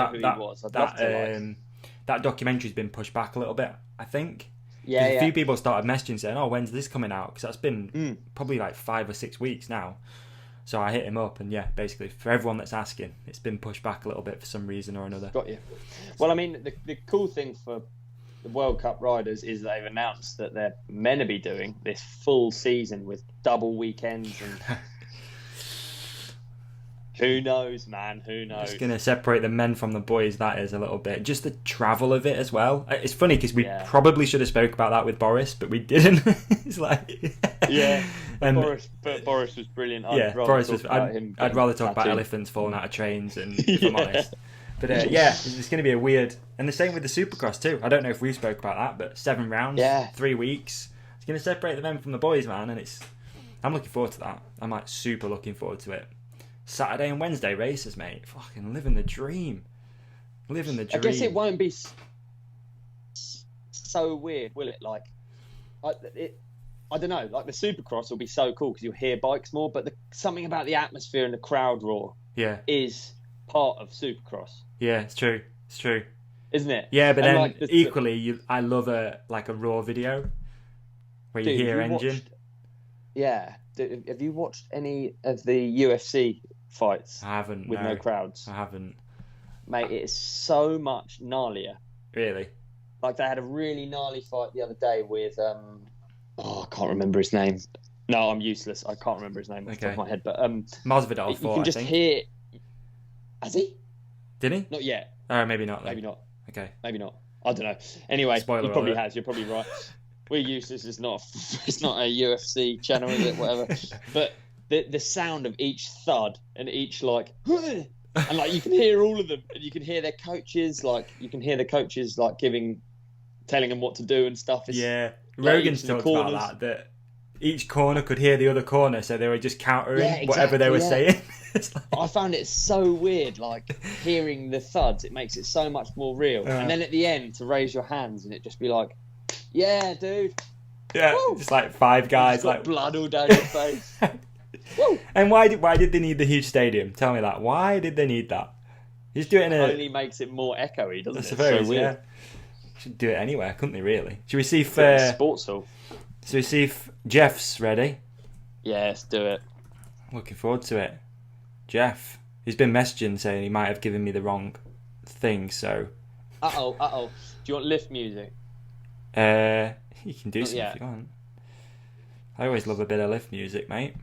that documentary's been pushed back a little bit, I think. Yeah. A few people started messaging saying, "Oh, when's this coming out?" Because that's been probably like 5 or 6 weeks now. So I hit him up, and basically for everyone that's asking, it's been pushed back a little bit for some reason or another. Got you. Well, I mean, the cool thing for the World Cup riders is they've announced that they're meant to be doing this full season with double weekends, and who knows, man? Who knows? It's going to separate the men from the boys, that is, a little bit. Just the travel of it as well. It's funny because we probably should have spoke about that with Boris, but we didn't. It's like but Boris was brilliant. I'd rather talk about elephants falling out of trains, and if I'm honest. But it's going to be a weird, and the same with the Supercross too. I don't know if we spoke about that, but 7 rounds, 3 weeks. It's going to separate the men from the boys, man, and I'm looking forward to that. I'm like super looking forward to it. Saturday and Wednesday races, mate. Fucking living the dream. I guess it won't be so weird, will it? Like, I don't know. Like the Supercross will be so cool because you'll hear bikes more, but something about the atmosphere and the crowd roar, is part of Supercross. Yeah, it's true. Isn't it? Yeah, but then like equally, I love a raw video where you hear engine. Have you watched any of the UFC fights? I haven't. With no crowds. I haven't. Mate, it is so much gnarlier. Really? Like they had a really gnarly fight the other day with I can't remember his name. No, I'm useless. I can't remember his name off the top of my head. But Masvidal fought, you can just hear. Has he? Did he? Not yet. Maybe not. Maybe not. Okay. Maybe not. I don't know. Anyway, Spoiler he probably alert. has. You're probably right. We're useless. It's not a UFC channel, is it? Whatever. But the sound of each thud and each like, and like you can hear all of them, and you can hear their coaches. Like you can hear the coaches like telling them what to do and stuff. Rogan's talked about that each corner could hear the other corner, so they were just countering whatever they were saying. I found it so weird, like hearing the thuds. It makes it so much more real. And then at the end, to raise your hands and it just be like, "Yeah, dude." Yeah, woo! just like 5 guys, like blood all down your face. And why did they need the huge stadium? Tell me that. Why did they need that? Just do it in a... It only makes it more echoey, doesn't it? I suppose, so yeah. Should do it anywhere, couldn't they, really? Should we see if... Sports hall. So we see if Jeff's ready. Yeah, let's do it. Looking forward to it. Geoff, he's been messaging saying he might have given me the wrong thing, so... Uh-oh. Do you want lift music? You can do something if you want. I always love a bit of lift music, mate.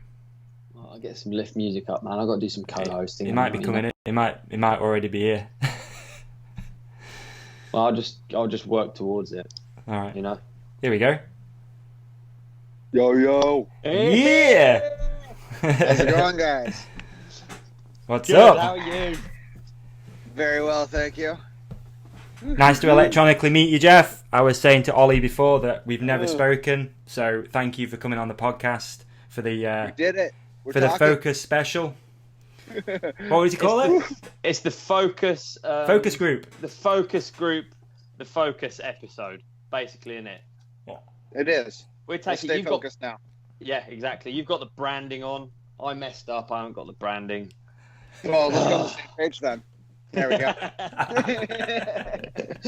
I'll get some lift music up, man. I've got to do some co-hosting. He might be coming in. He might already be here. Well, I'll just work towards it. All right. You know. Here we go. Yo. Hey. Yeah. How's it going, guys? What's Good, up? How are you? Very well, thank you. Nice to electronically meet you, Geoff. I was saying to Ollie before that we've never spoken, so thank you for coming on the podcast for the. We did it. We're talking. The Focus special. What would you call it? It's the Focus. Focus group. The Focus group. The Focus episode, basically, in it. It is. We're taking. Stay focused now. Yeah, exactly. You've got the branding on. I messed up. I haven't got the branding. Well, let's go on the same page then. There we go.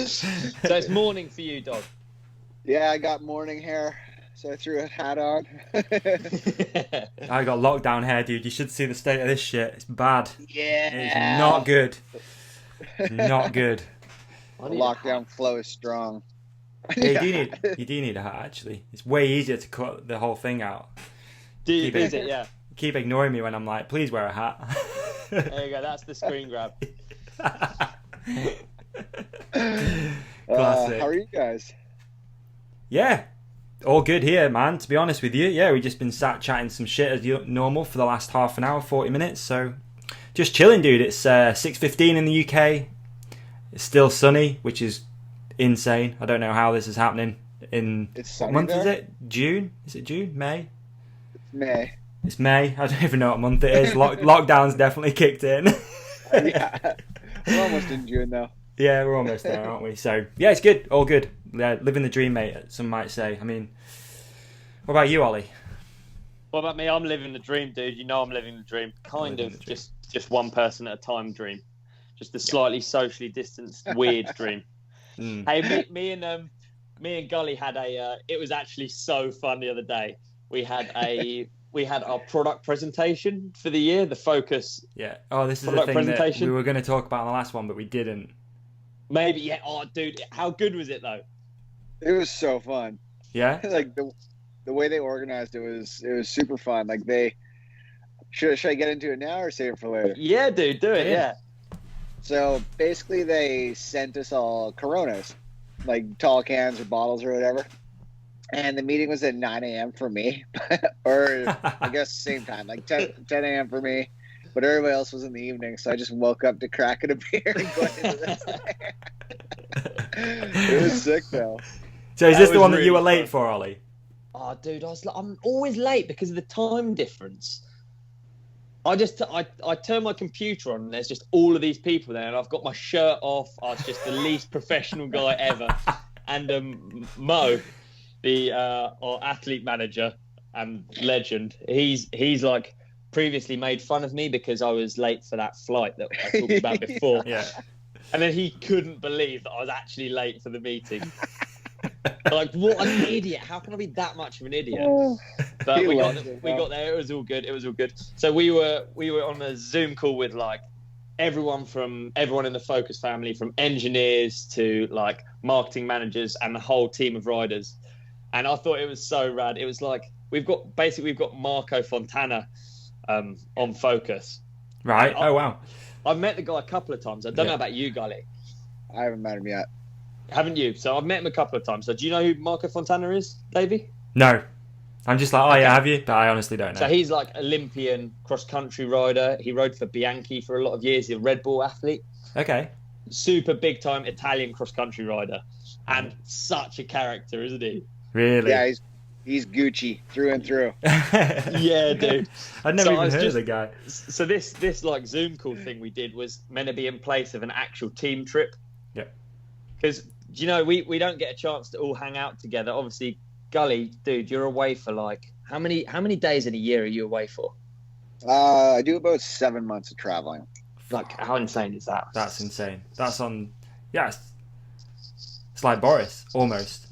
So it's morning for you, dog. Yeah, I got morning hair, so I threw a hat on. I got lockdown hair, dude. You should see the state of this shit. It's bad. Yeah. It's not good. Not good. The lockdown flow is strong. Yeah, you do need a hat, actually. It's way easier to cut the whole thing out. Is it? Yeah. Keep ignoring me when I'm like, please wear a hat. There you go. That's the screen grab. Classic. How are you guys? Yeah, all good here, man. To be honest with you, yeah, we've just been sat chatting some shit as normal for the last half an hour, 40 minutes. So, just chilling, dude. It's 6:15 in the UK. It's still sunny, which is insane. I don't know how this is happening. What month is it? June? Is it June? May? May. It's May. I don't even know what month it is. Lockdown's definitely kicked in. Yeah. We're almost in June, though. Yeah, we're almost there, aren't we? So, yeah, it's good. All good. Yeah, living the dream, mate, some might say. I mean, what about you, Ollie? What about me? I'm living the dream, dude. You know I'm living the dream. Kind of. Just one person at a time dream. Just a slightly socially distanced, weird dream. Hey, me and Gully had it was actually so fun the other day. We had our product presentation for the year, the Focus. Yeah. Oh, this is the thing that we were going to talk about in the last one, but we didn't. Maybe, yeah. Oh, dude, how good was it, though? It was so fun. Yeah? Like, the way they organized it was super fun. Like, should I get into it now or save it for later? Yeah, dude, do it, yeah. So, basically, they sent us all Coronas, like tall cans or bottles or whatever. And the meeting was at 9 a.m. for me, or I guess same time, like 10 a.m. for me. But everybody else was in the evening, so I just woke up to cracking a beer and going into this. It was sick, though. So is this the one that you were late for, Ollie? Oh, dude, I'm always late because of the time difference. I turn my computer on and there's just all of these people there, and I've got my shirt off. I was just the least professional guy ever. And Mo, our athlete manager and legend, he's like previously made fun of me because I was late for that flight that I talked about before. Yeah. And then he couldn't believe that I was actually late for the meeting. Like, what an idiot. How can I be that much of an idiot? But we got there. It was all good. So we were on a Zoom call with like everyone in the Focus family, from engineers to like marketing managers and the whole team of riders. And I thought it was so rad. It was like we've got Marco Fontana on Focus. Right. Oh wow. I've met the guy a couple of times. I don't know about you, Gully. I haven't met him yet. Haven't you? So I've met him a couple of times. So do you know who Marco Fontana is, Davey? No. I'm just like, yeah, have you? But I honestly don't know. So he's like Olympian cross-country rider. He rode for Bianchi for a lot of years. He's a Red Bull athlete. Okay. Super big-time Italian cross-country rider. And such a character, isn't he? Really? Yeah, he's Gucci through and through. Yeah, dude. I'd never even heard of the guy. So this like Zoom call thing we did was meant to be in place of an actual team trip. Yeah. Because, you know, we don't get a chance to all hang out together. Obviously, Gully, dude, you're away for like how many days in a year are you away for? I do about 7 months of traveling. Like, how insane is that? That's insane. That's on. Yeah, it's like Boris almost.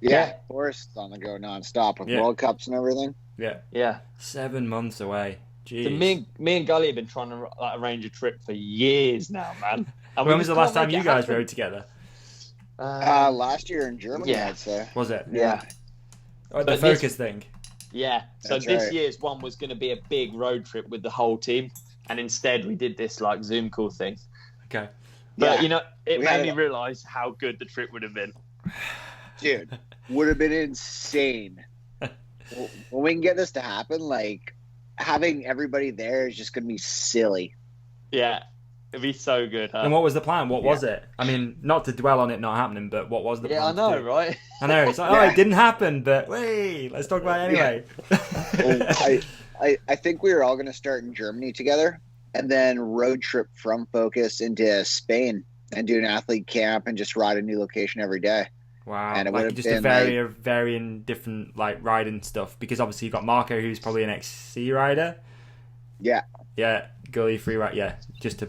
Yeah, Boris is on the go nonstop with World Cups and everything. Yeah. 7 months away. Jeez. So me and Gully have been trying to arrange a trip for years now, man. And when was the last time you guys rode together? Last year in Germany, I'd say. Was it? Yeah. Oh, the Focus thing. Yeah. So this year's one was going to be a big road trip with the whole team, and instead we did this like Zoom call thing. Okay. But it made me realise how good the trip would have been. Dude, would have been insane. When we can get this to happen, like, having everybody there is just going to be silly. Yeah. It'd be so good, huh? And what was the plan? What was it? I mean, not to dwell on it not happening, but what was the plan? Yeah, I know, right? I know. It's like, it didn't happen, but wait, let's talk about it anyway. Well, I think we were all going to start in Germany together and then road trip from Focus into Spain and do an athlete camp and just ride a new location every day. Wow. And it like just a varying different like riding stuff, because obviously you've got Marco, who's probably an XC rider. Yeah. Yeah. Gully free ride. Yeah. Just a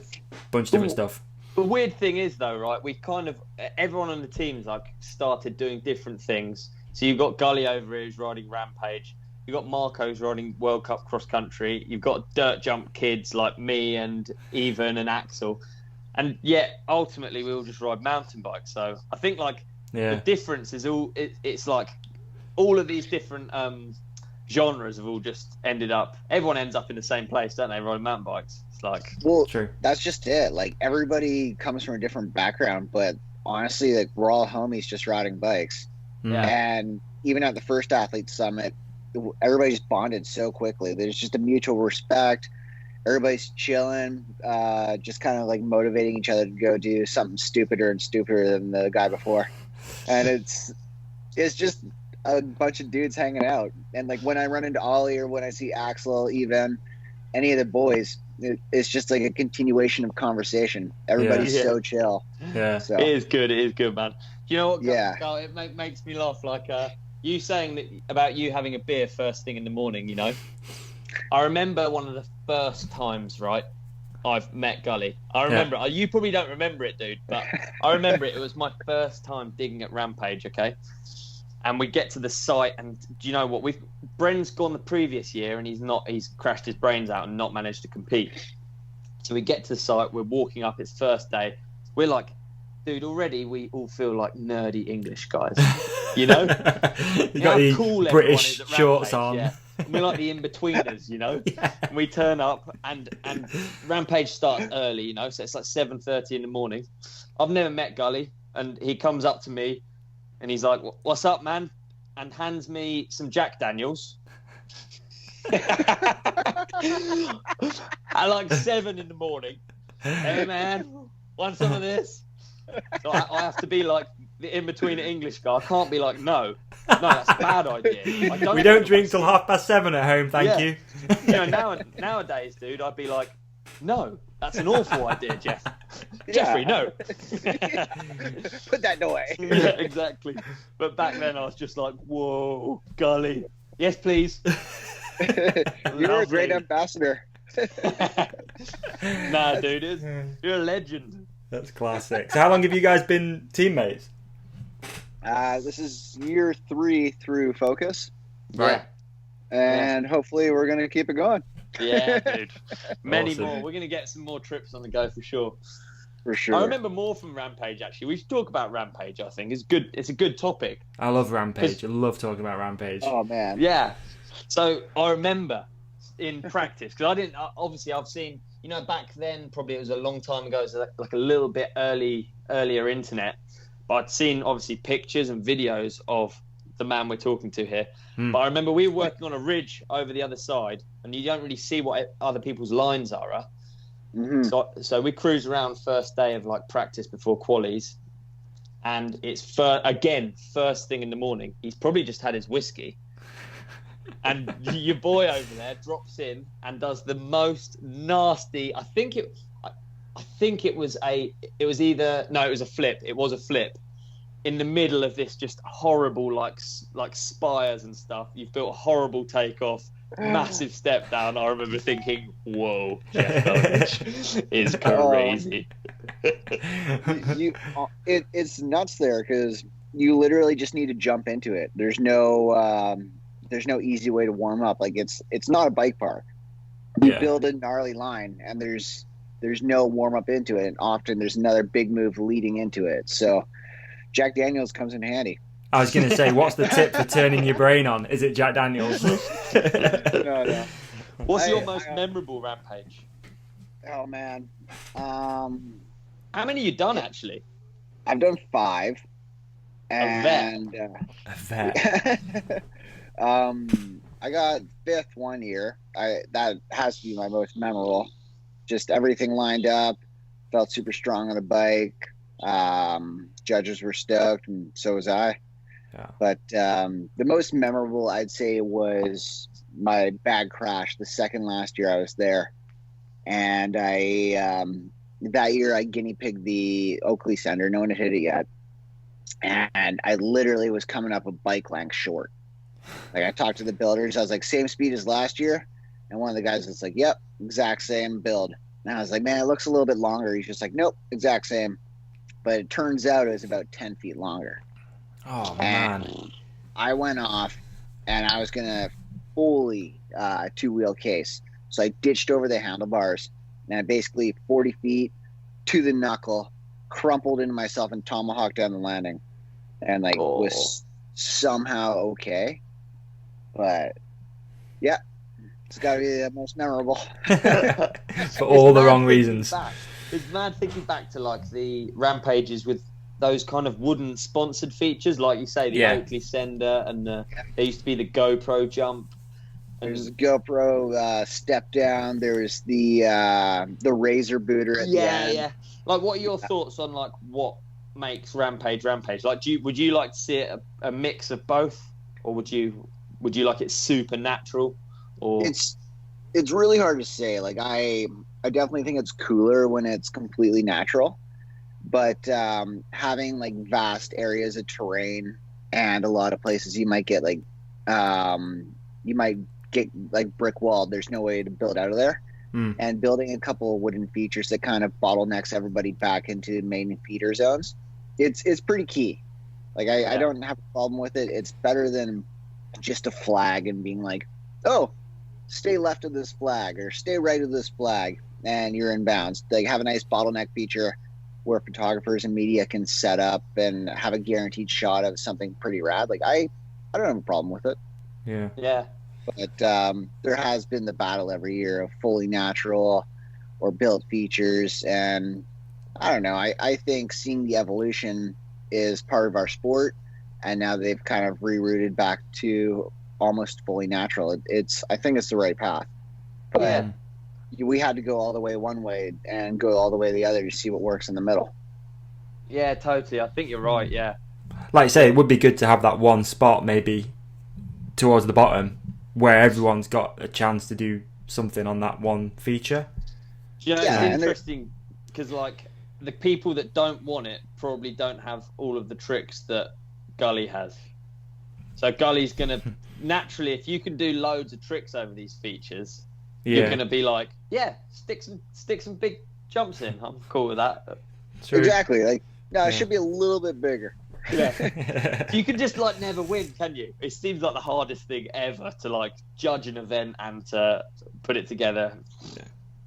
bunch of different stuff. The weird thing is though, right? We kind of everyone on the team's like started doing different things. So you've got Gully over here who's riding Rampage. You've got Marco's riding World Cup cross country. You've got dirt jump kids like me and Evan and Axel. And yet ultimately we all just ride mountain bikes. So I think like the difference is it's like all of these different genres have all just ended up. Everyone ends up in the same place, don't they? Riding mountain bikes. It's like true. That's just it. Like everybody comes from a different background, but honestly, like we're all homies just riding bikes. Yeah. And even at the first athlete summit, everybody just bonded so quickly. There's just a mutual respect. Everybody's chilling, just kind of like motivating each other to go do something stupider and stupider than the guy before. And it's just a bunch of dudes hanging out. And like when I run into Ollie or when I see Axel, even any of the boys, it's just like a continuation of conversation. Everybody's so chill. Yeah. So. It is good, man. You know what? Yeah. Carl, it makes me laugh. Like you saying that about you having a beer first thing in the morning. You know, I remember one of the first times, right? I've met Gully. I remember. You probably don't remember it, dude, but I remember it. It was my first time digging at Rampage. Okay. And we get to the site, and do you know what? Bren's gone the previous year, and he's crashed his brains out and not managed to compete. So we get to the site, we're walking up, it's first day. We're like, dude, already we all feel like nerdy English guys. You know? You got the cool British shorts on. Yeah. And we're like the in-betweeners, you know? And we turn up, and Rampage starts early, you know? So it's like 7:30 in the morning. I've never met Gully, and he comes up to me, and he's like, "What's up, man?" And hands me some Jack Daniels. At like 7 in the morning. Hey, man, want some of this? So I have to be like the in-between English guy. I can't be like, no, that's a bad idea. We don't drink till 7:30 at home, thank you. You know, nowadays, dude, I'd be like, no, that's an awful idea, Jeff. Jeffrey, no. Put that away. Yeah, exactly. But back then, I was just like, whoa, Gully. Yes, please. You're a great ambassador. Nah, dude, you're a legend. That's classic. So how long have you guys been teammates? This is year 3 through Focus. Right. And hopefully we're going to keep it going. Yeah, dude. Many Awesome. more. We're going to get some more trips on the go for sure. For sure. I remember more from Rampage, actually. We should talk about Rampage, I think. It's good. It's a good topic. I love Rampage. I love talking about Rampage. Oh, man. Yeah. So I remember in practice, because I didn't, obviously I've seen, you know, back then, probably it was a long time ago, it was like a little bit earlier internet, but I'd seen obviously pictures and videos of the man we're talking to here. But I remember we were working on a ridge over the other side, and you don't really see what other people's lines are. Huh? Mm-hmm. So we cruise around first day of like practice before qualies, and it's first thing in the morning. He's probably just had his whiskey. And your boy over there drops in and does the most nasty. I think it was a flip. It was a flip. in the middle of this just horrible like spires and stuff. You've built a horrible takeoff, massive step down. I remember thinking, "Whoa, Geoff Gulevich is crazy." It's nuts there because you literally just need to jump into it. There's no easy way to warm up. Like it's not a bike park. You build a gnarly line, and there's no warm up into it. And often there's another big move leading into it. So Jack Daniels comes in handy. I was going to say, what's the tip for turning your brain on? Is it Jack Daniels? No. What's your most memorable rampage? Oh man, how many you done actually? I've done 5. And a vet. I got 5th one year. That has to be my most memorable. Just everything lined up. Felt super strong on the bike. Judges were stoked, and so was I. Yeah. But the most memorable, I'd say, was my bag crash the second last year I was there. And that year I guinea pigged the Oakley Center. No one had hit it yet. And I literally was coming up a bike length short. Like, I talked to the builders. I was like, same speed as last year? And one of the guys was like, yep, exact same build. And I was like, man, it looks a little bit longer. He's just like, nope, exact same. But it turns out it was about 10 feet longer. Oh, man. And I went off, and I was going to fully two-wheel case. So I ditched over the handlebars, and I basically 40 feet to the knuckle, crumpled into myself and tomahawked down the landing. And, was somehow okay. But, yeah, it's got to be the most memorable. For all the wrong reasons. It's mad thinking back to, the rampages with those kind of wooden sponsored features, like you say, the Oakley Sender, and there used to be the GoPro jump. There's the GoPro step down. There was the Razor booter at the end. Yeah. What are your thoughts on what makes rampage? Would you like to see it a mix of both, or would you like it supernatural? Or it's really hard to say. I definitely think it's cooler when it's completely natural, but having vast areas of terrain and a lot of places you might get you might get brick walled. There's no way to build out of there. And building a couple of wooden features that kind of bottlenecks everybody back into main feeder zones, it's pretty key. I don't have a problem with it. It's better than just a flag and being like, oh, stay left of this flag or stay right of this flag and you're in bounds. Have a nice bottleneck feature where photographers and media can set up and have a guaranteed shot of something pretty rad. I don't have a problem with it. Yeah. But there has been the battle every year of fully natural or built features. And I don't know. I think seeing the evolution is part of our sport. And now they've kind of rerouted back to almost fully natural. I think it's the right path. But we had to go all the way one way and go all the way the other to see what works in the middle. Yeah, totally. I think you're right, yeah. Like you say, it would be good to have that one spot maybe towards the bottom where everyone's got a chance to do something on that one feature. It's interesting because the people that don't want it probably don't have all of the tricks that Gully has. So Gully's going to naturally, if you can do loads of tricks over these features, you're going to be stick some big jumps in. I'm cool with that. True. Exactly. It should be a little bit bigger. Yeah. You can just never win, can you? It seems like the hardest thing ever to judge an event and to put it together. Yeah.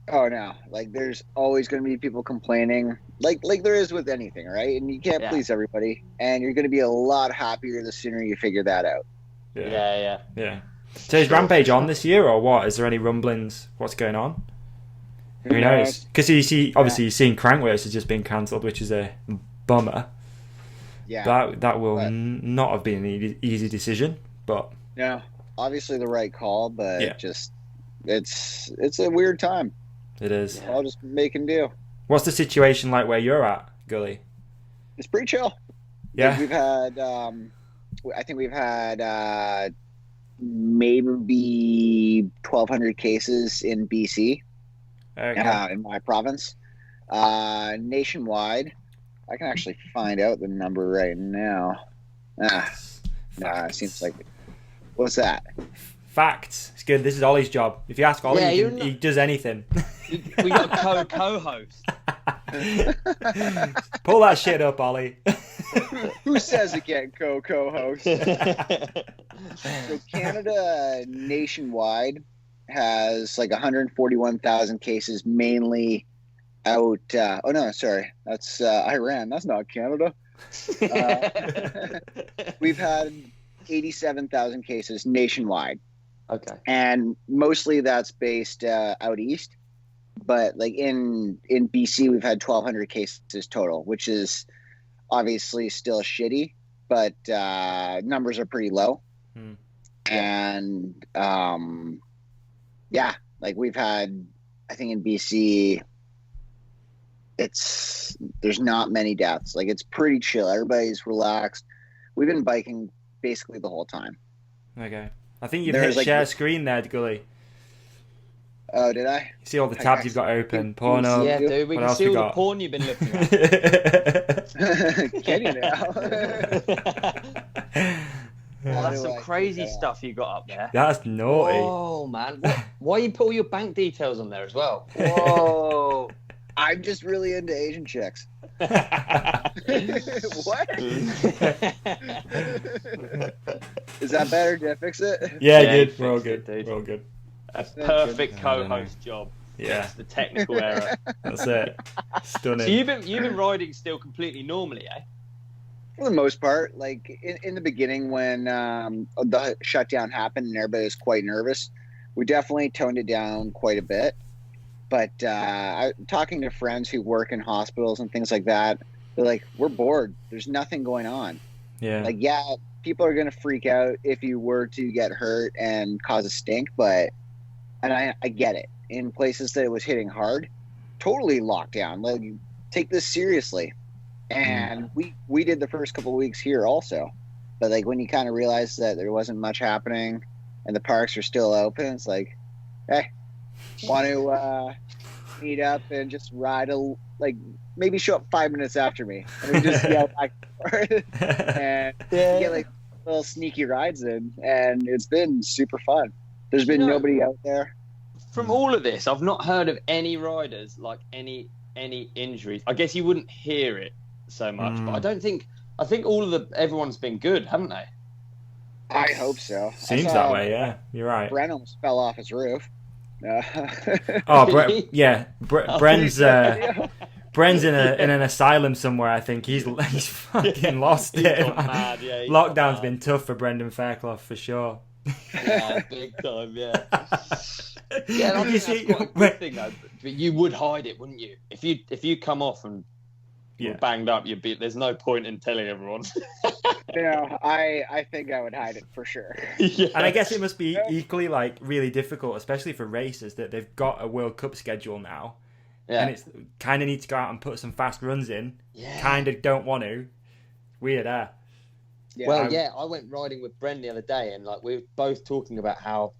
Oh no, there's always going to be people complaining, like there is with anything, right? And you can't please everybody, and you're going to be a lot happier the sooner you figure that out. Yeah. So is Rampage on this year or what? Is there any rumblings? What's going on? Who knows? Because you've seen Crankworks has just been cancelled, which is a bummer. Yeah, that will not have been an easy decision, but no, obviously the right call, but it's a weird time. It is. I'll just make and do. What's the situation like where you're at, Gully? It's pretty chill. Yeah, we've had. I think we've had maybe 1,200 cases in BC, in my province. Nationwide, I can actually find out the number right now. It seems like... What's that? Facts. It's good. This is Olly's job. If you ask Olly, he does anything. We got a co-host. Pull that shit up, Olly. Who says it can't co-host? So Canada nationwide has like 141,000 cases, mainly out. Oh no, sorry, that's Iran. That's not Canada. We've had 87,000 cases nationwide. Okay. And mostly that's based out east. But like in BC, we've had 1,200 cases total, which is obviously still shitty, but numbers are pretty low. And like we've had, I think in BC, there's not many deaths. Like it's pretty chill. Everybody's relaxed. We've been biking basically the whole time. Okay. I think you've hit share screen there, Gully. Oh, did I? See all the tabs you've got open. Porno. Yeah, dude. We can see all the porn you've been looking at. Can you now? Well, that's some crazy stuff you got up there. That's naughty. Oh, man. Why you put all your bank details on there as well? Whoa. I'm just really into Asian chicks. What? Is that better? Did I fix it? Yeah, good. We're all good. We're all good. A perfect co-host job. Yeah. That's the technical error. That's it. Stunning. So you've been riding still completely normally, eh? For the most part, like in the beginning when the shutdown happened and everybody was quite nervous, we definitely toned it down quite a bit. But talking to friends who work in hospitals and things like that, they're like, we're bored. There's nothing going on. Yeah. Like, yeah, people are going to freak out if you were to get hurt and cause a stink, and I get it. In places that it was hitting hard, totally locked down. Like, take this seriously. And we did the first couple of weeks here also. But, like, when you kind of realize that there wasn't much happening and the parks are still open, it's like, hey, want to meet up and just ride maybe show up 5 minutes after me and we just yell back and get like little sneaky rides in, and it's been super fun. There's been nobody out there. From all of this, I've not heard of any riders like any injuries. I guess you wouldn't hear it so much, but I think everyone's been good, haven't they? I hope so. Seems that way, yeah. You're right. Brent almost fell off his roof. Bren's in an asylum somewhere. I think he's fucking lost it. Mad, Lockdown's been tough for Brendan Fairclough for sure. Yeah, big time. Yeah. Yeah, I think that's quite a good thing though. But you would hide it, wouldn't you? If you come off and you're banged up, there's no point in telling everyone. I think I would hide it for sure. Yeah. And I guess it must be equally like really difficult, especially for racers, that they've got a World Cup schedule now, and it's kind of need to go out and put some fast runs in. Yeah. Kind of don't want to. Weird, eh? Yeah. Well, I went riding with Bren the other day, and like we were both talking about how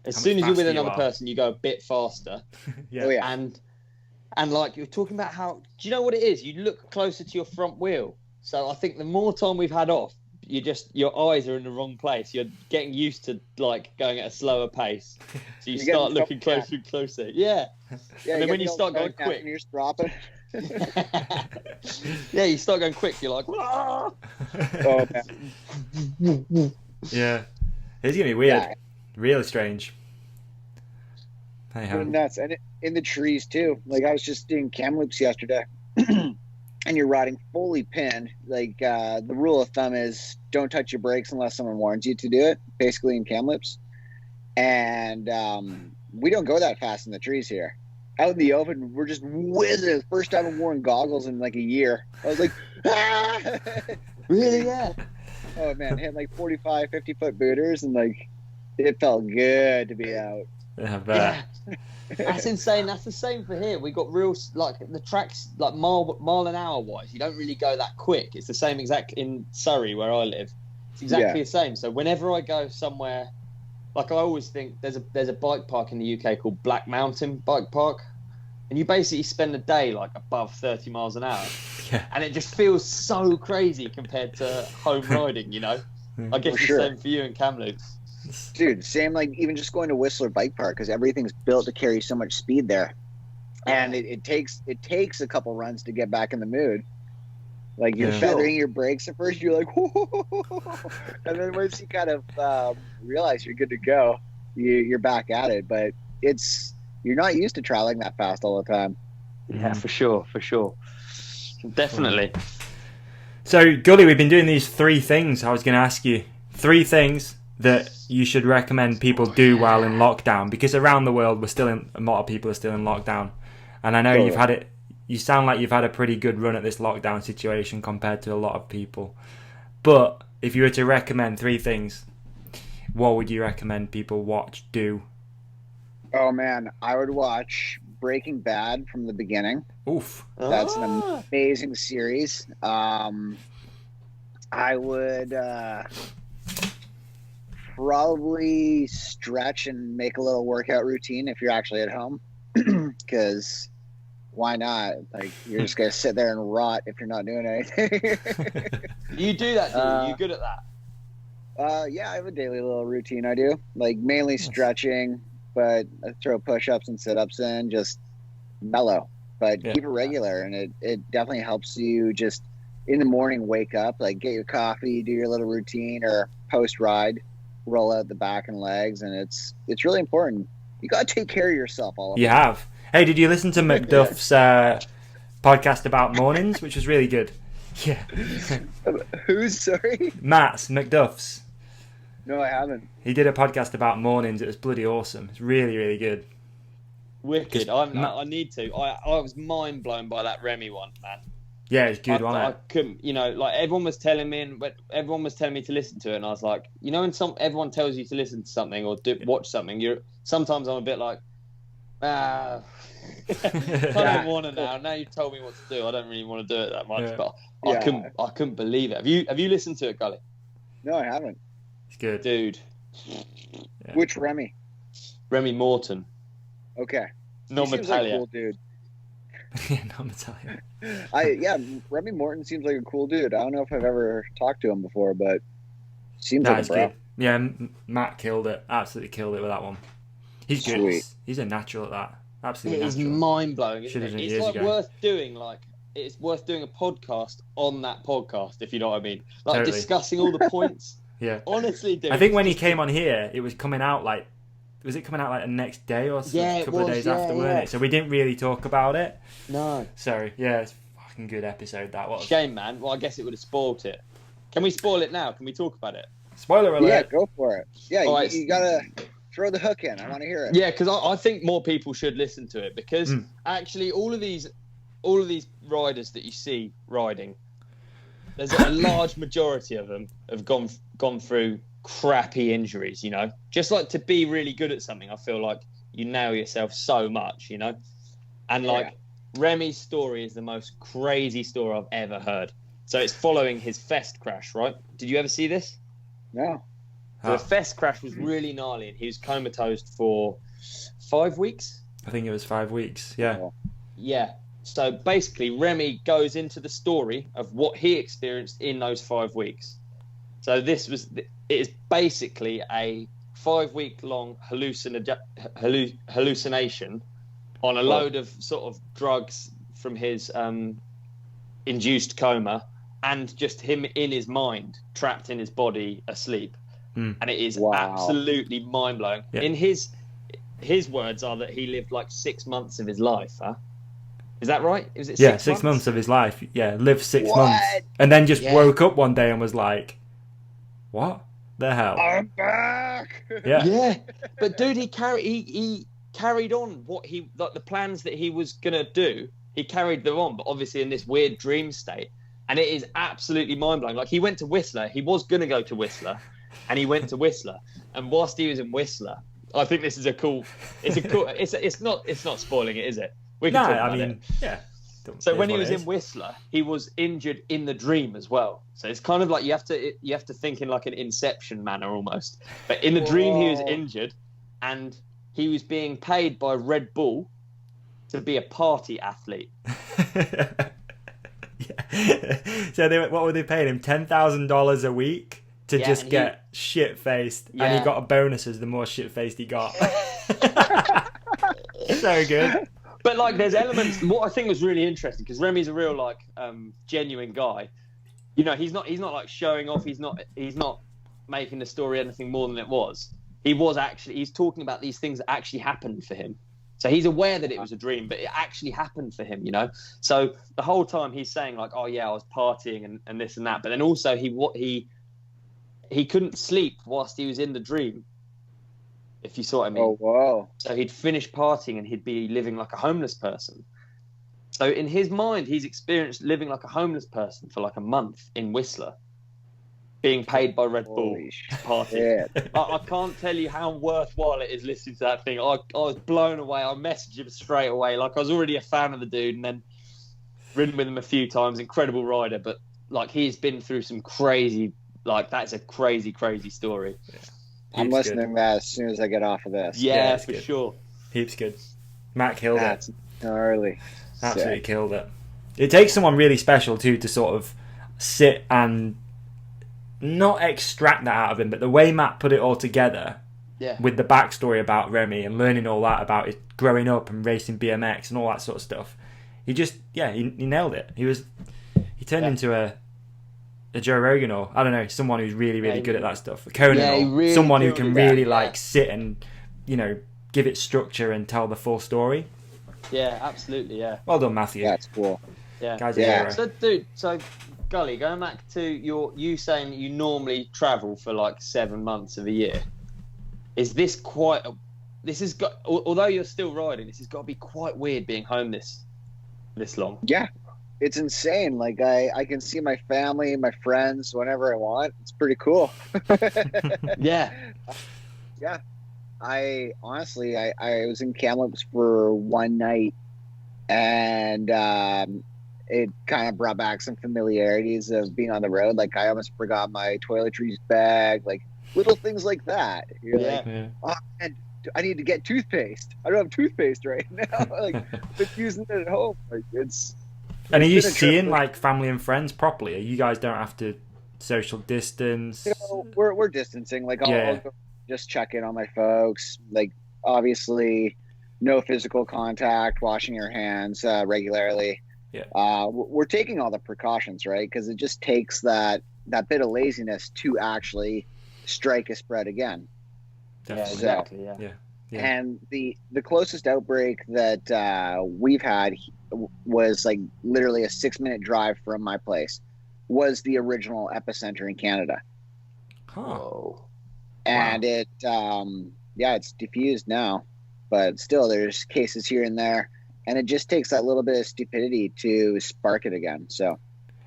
as soon as you're with another person, you go a bit faster. Yeah. Oh, yeah. And like you're talking about how, do you know what it is? You look closer to your front wheel. So I think the more time we've had off, your eyes are in the wrong place. You're getting used to like going at a slower pace. So you start looking closer and closer. Yeah. And then when you start going quick, you're just dropping. Yeah, you start going quick. You're like, oh, man. Yeah. It's gonna be weird. Yeah. Really strange. Nuts. And in the trees too. Like I was just doing cam loops yesterday. And you're riding fully pinned. Like the rule of thumb is don't touch your brakes unless someone warns you to do it, basically in cam loops. And we don't go that fast in the trees here. Out in the open, we're just whizzing. First time I've worn goggles in like a year. I was like, ah! Really? Yeah. Oh man, hitting like 45, 50 foot booters, and like it felt good to be out. Yeah. That's insane. That's the same for here. We got real, like the tracks, like mile an hour wise. You don't really go that quick. It's the same exact in Surrey where I live. It's exactly the same. So whenever I go somewhere, like I always think there's a bike park in the UK called Black Mountain Bike Park, and you basically spend a day like above 30 miles an hour. Yeah. And it just feels so crazy compared to home riding, you know? I guess the same for you in Kamloops. Dude, same, like even just going to Whistler Bike Park, because everything's built to carry so much speed there. And it takes a couple runs to get back in the mood. Like you're feathering your brakes at first, you're like, whoa. And then once you kind of realize you're good to go, you're back at it. But you're not used to traveling that fast all the time. Yeah, for sure. Definitely. So, Gully, we've been doing these 3 things. I was going to ask you 3 things that you should recommend people do while in lockdown, because around the world a lot of people are still in lockdown, and I know you've had it. You sound like you've had a pretty good run at this lockdown situation compared to a lot of people. But if you were to recommend 3 things, what would you recommend people do? Oh man, I would watch Breaking Bad from the beginning. Oof. That's an amazing series. I would probably stretch and make a little workout routine if you're actually at home, because why not? Like, you're just gonna sit there and rot if you're not doing anything. You do that, dude. You're good at that. Yeah, I have a daily little routine I do, like mainly stretching, but I throw push-ups and sit-ups in, just mellow, but keep it regular. And it definitely helps you just in the morning, wake up, like get your coffee, do your little routine, or post-ride, roll out the back and legs. And it's really important. You got to take care of yourself all the time. You have. Hey, did you listen to McDuff's podcast about mornings, which was really good? Yeah. Who's, sorry? Matt's, McDuff's. No, I haven't. He did a podcast about mornings. It was bloody awesome. It's really, really good. Wicked. I need to. I was mind blown by that Remy one, man. Yeah, it's good, wasn't it? I couldn't, like everyone was telling me, to listen to it, and I was like, when everyone tells you to listen to something or watch something, sometimes I'm a bit like, I don't want to now. Now you've told me what to do. I don't really want to do it that much, but I couldn't believe it. Have you listened to it, Gully? No, I haven't. It's good, dude. Yeah. Which Remy? Remy Morton. Okay. Not He seems like a cool dude. Yeah, not Natalia. Remy Morton seems like a cool dude. I don't know if I've ever talked to him before, but seems like a bro. Good. Yeah, Matt killed it. Absolutely killed it with that one. He's good. Sweet. He's a natural at that. Absolutely. It is mind blowing, isn't it? It's like ago. It's worth doing a podcast on that podcast, if you know what I mean. Like totally. Discussing all the points. Yeah. Honestly, dude. I think when he came on here, it was coming out like. Was it coming out like the next day or a couple of days after, weren't it? So we didn't really talk about it. No. So, yeah, it's a fucking good episode, that was. Shame, man. Well, I guess it would have spoiled it. Can we spoil it now? Can we talk about it? Spoiler alert. Yeah, go for it. Yeah, you gotta throw the hook in. I want to hear it. Yeah, because I think more people should listen to it, because actually all of these riders that you see riding, there's a large majority of them have gone through crappy injuries, just like to be really good at something. I feel like you nail yourself so much, and Remy's story is the most crazy story I've ever heard. So it's following his Fest crash, right? Did you ever see this? No. So the Fest crash was really gnarly, and he was comatose for 5 weeks. I think it was 5 weeks. Yeah. Yeah. So basically, Remy goes into the story of what he experienced in those 5 weeks. So it is basically a 5 week long hallucination on a load of sort of drugs from his induced coma, and just him in his mind, trapped in his body, asleep. And it is absolutely mind blowing. Yeah. In his words are that he lived like 6 months of his life. Huh? Is that right? Is it 6 months of his life? Yeah, lived 6 months, and then just woke up one day and was like, "What the hell? I'm back!" Yeah. But dude, he carried on what the plans that he was gonna do. He carried them on, but obviously in this weird dream state, and it is absolutely mind blowing. Like, he went to Whistler. He was gonna go to Whistler, and he went to Whistler. And whilst he was in Whistler, I think this is a cool. It's not spoiling it, is it? We can talk about it. Yeah. So when he was in Whistler, he was injured in the dream as well. So it's kind of like you have to think in like an Inception manner almost. But in the dream, he was injured, and he was being paid by Red Bull to be a party athlete. So what were they paying him? $10,000 a week to just get shit faced, and he got a bonus as the more shit faced he got. So good. But like, there's elements. What I think was really interesting, because Remy's a real like genuine guy. You know, he's not like showing off. He's not making the story anything more than it was. He's talking about these things that actually happened for him. So he's aware that it was a dream, but it actually happened for him, you know? So the whole time he's saying like, oh yeah, I was partying and this and that. But then also he couldn't sleep whilst he was in the dream, if you saw what I mean. Oh, wow. So he'd finish partying and he'd be living like a homeless person. So in his mind, he's experienced living like a homeless person for like a month in Whistler, being paid by Red Bull to party. I can't tell you how worthwhile it is listening to that thing. I was blown away. I messaged him straight away. Like, I was already a fan of the dude, and then ridden with him a few times. Incredible rider, but like, he's been through some crazy. Like, that's a crazy, crazy story. Yeah. I'm listening to that as soon as I get off of this. Yeah, for sure. Heaps good. Matt killed it. That's gnarly. Absolutely killed it. It takes someone really special too to sort of sit and not extract that out of him, but the way Matt put it all together, with the backstory about Remy and learning all that about it growing up and racing BMX and all that sort of stuff, he just he nailed it. He turned into a Joe Rogan, or I don't know, someone who's really good at that stuff. Conan, or really someone who can really like sit and, you know, give it structure and tell the full story. Yeah, absolutely. Yeah. Well done, Matthew. That's cool. Yeah. Guys, So, dude, Gully, going back to you saying that you normally travel for like 7 months of a year, is this although you're still riding, this has got to be quite weird being home this long. Yeah, it's insane. Like, I can see my family, my friends whenever I want. It's pretty cool. Yeah. I honestly was in Kamloops for one night, and it kind of brought back some familiarities of being on the road. Like, I almost forgot my toiletries bag, like little things like that. You're like, oh man, I need to get toothpaste. I don't have toothpaste right now. Like, I've been using it at home. Like, it's. And are you seeing like family and friends properly? You guys don't have to social distance. You know, we're distancing. Like, I'll go just check in on my folks. Like, obviously, no physical contact, washing your hands regularly. Yeah. We're taking all the precautions, right? Because it just takes that bit of laziness to actually strike a spread again. Yeah, exactly. Yeah. And the closest outbreak that we've had was like literally a 6-minute drive from my place. Was the original epicenter in Canada. Oh. And it, it's diffused now, but still there's cases here and there. And it just takes that little bit of stupidity to spark it again. So,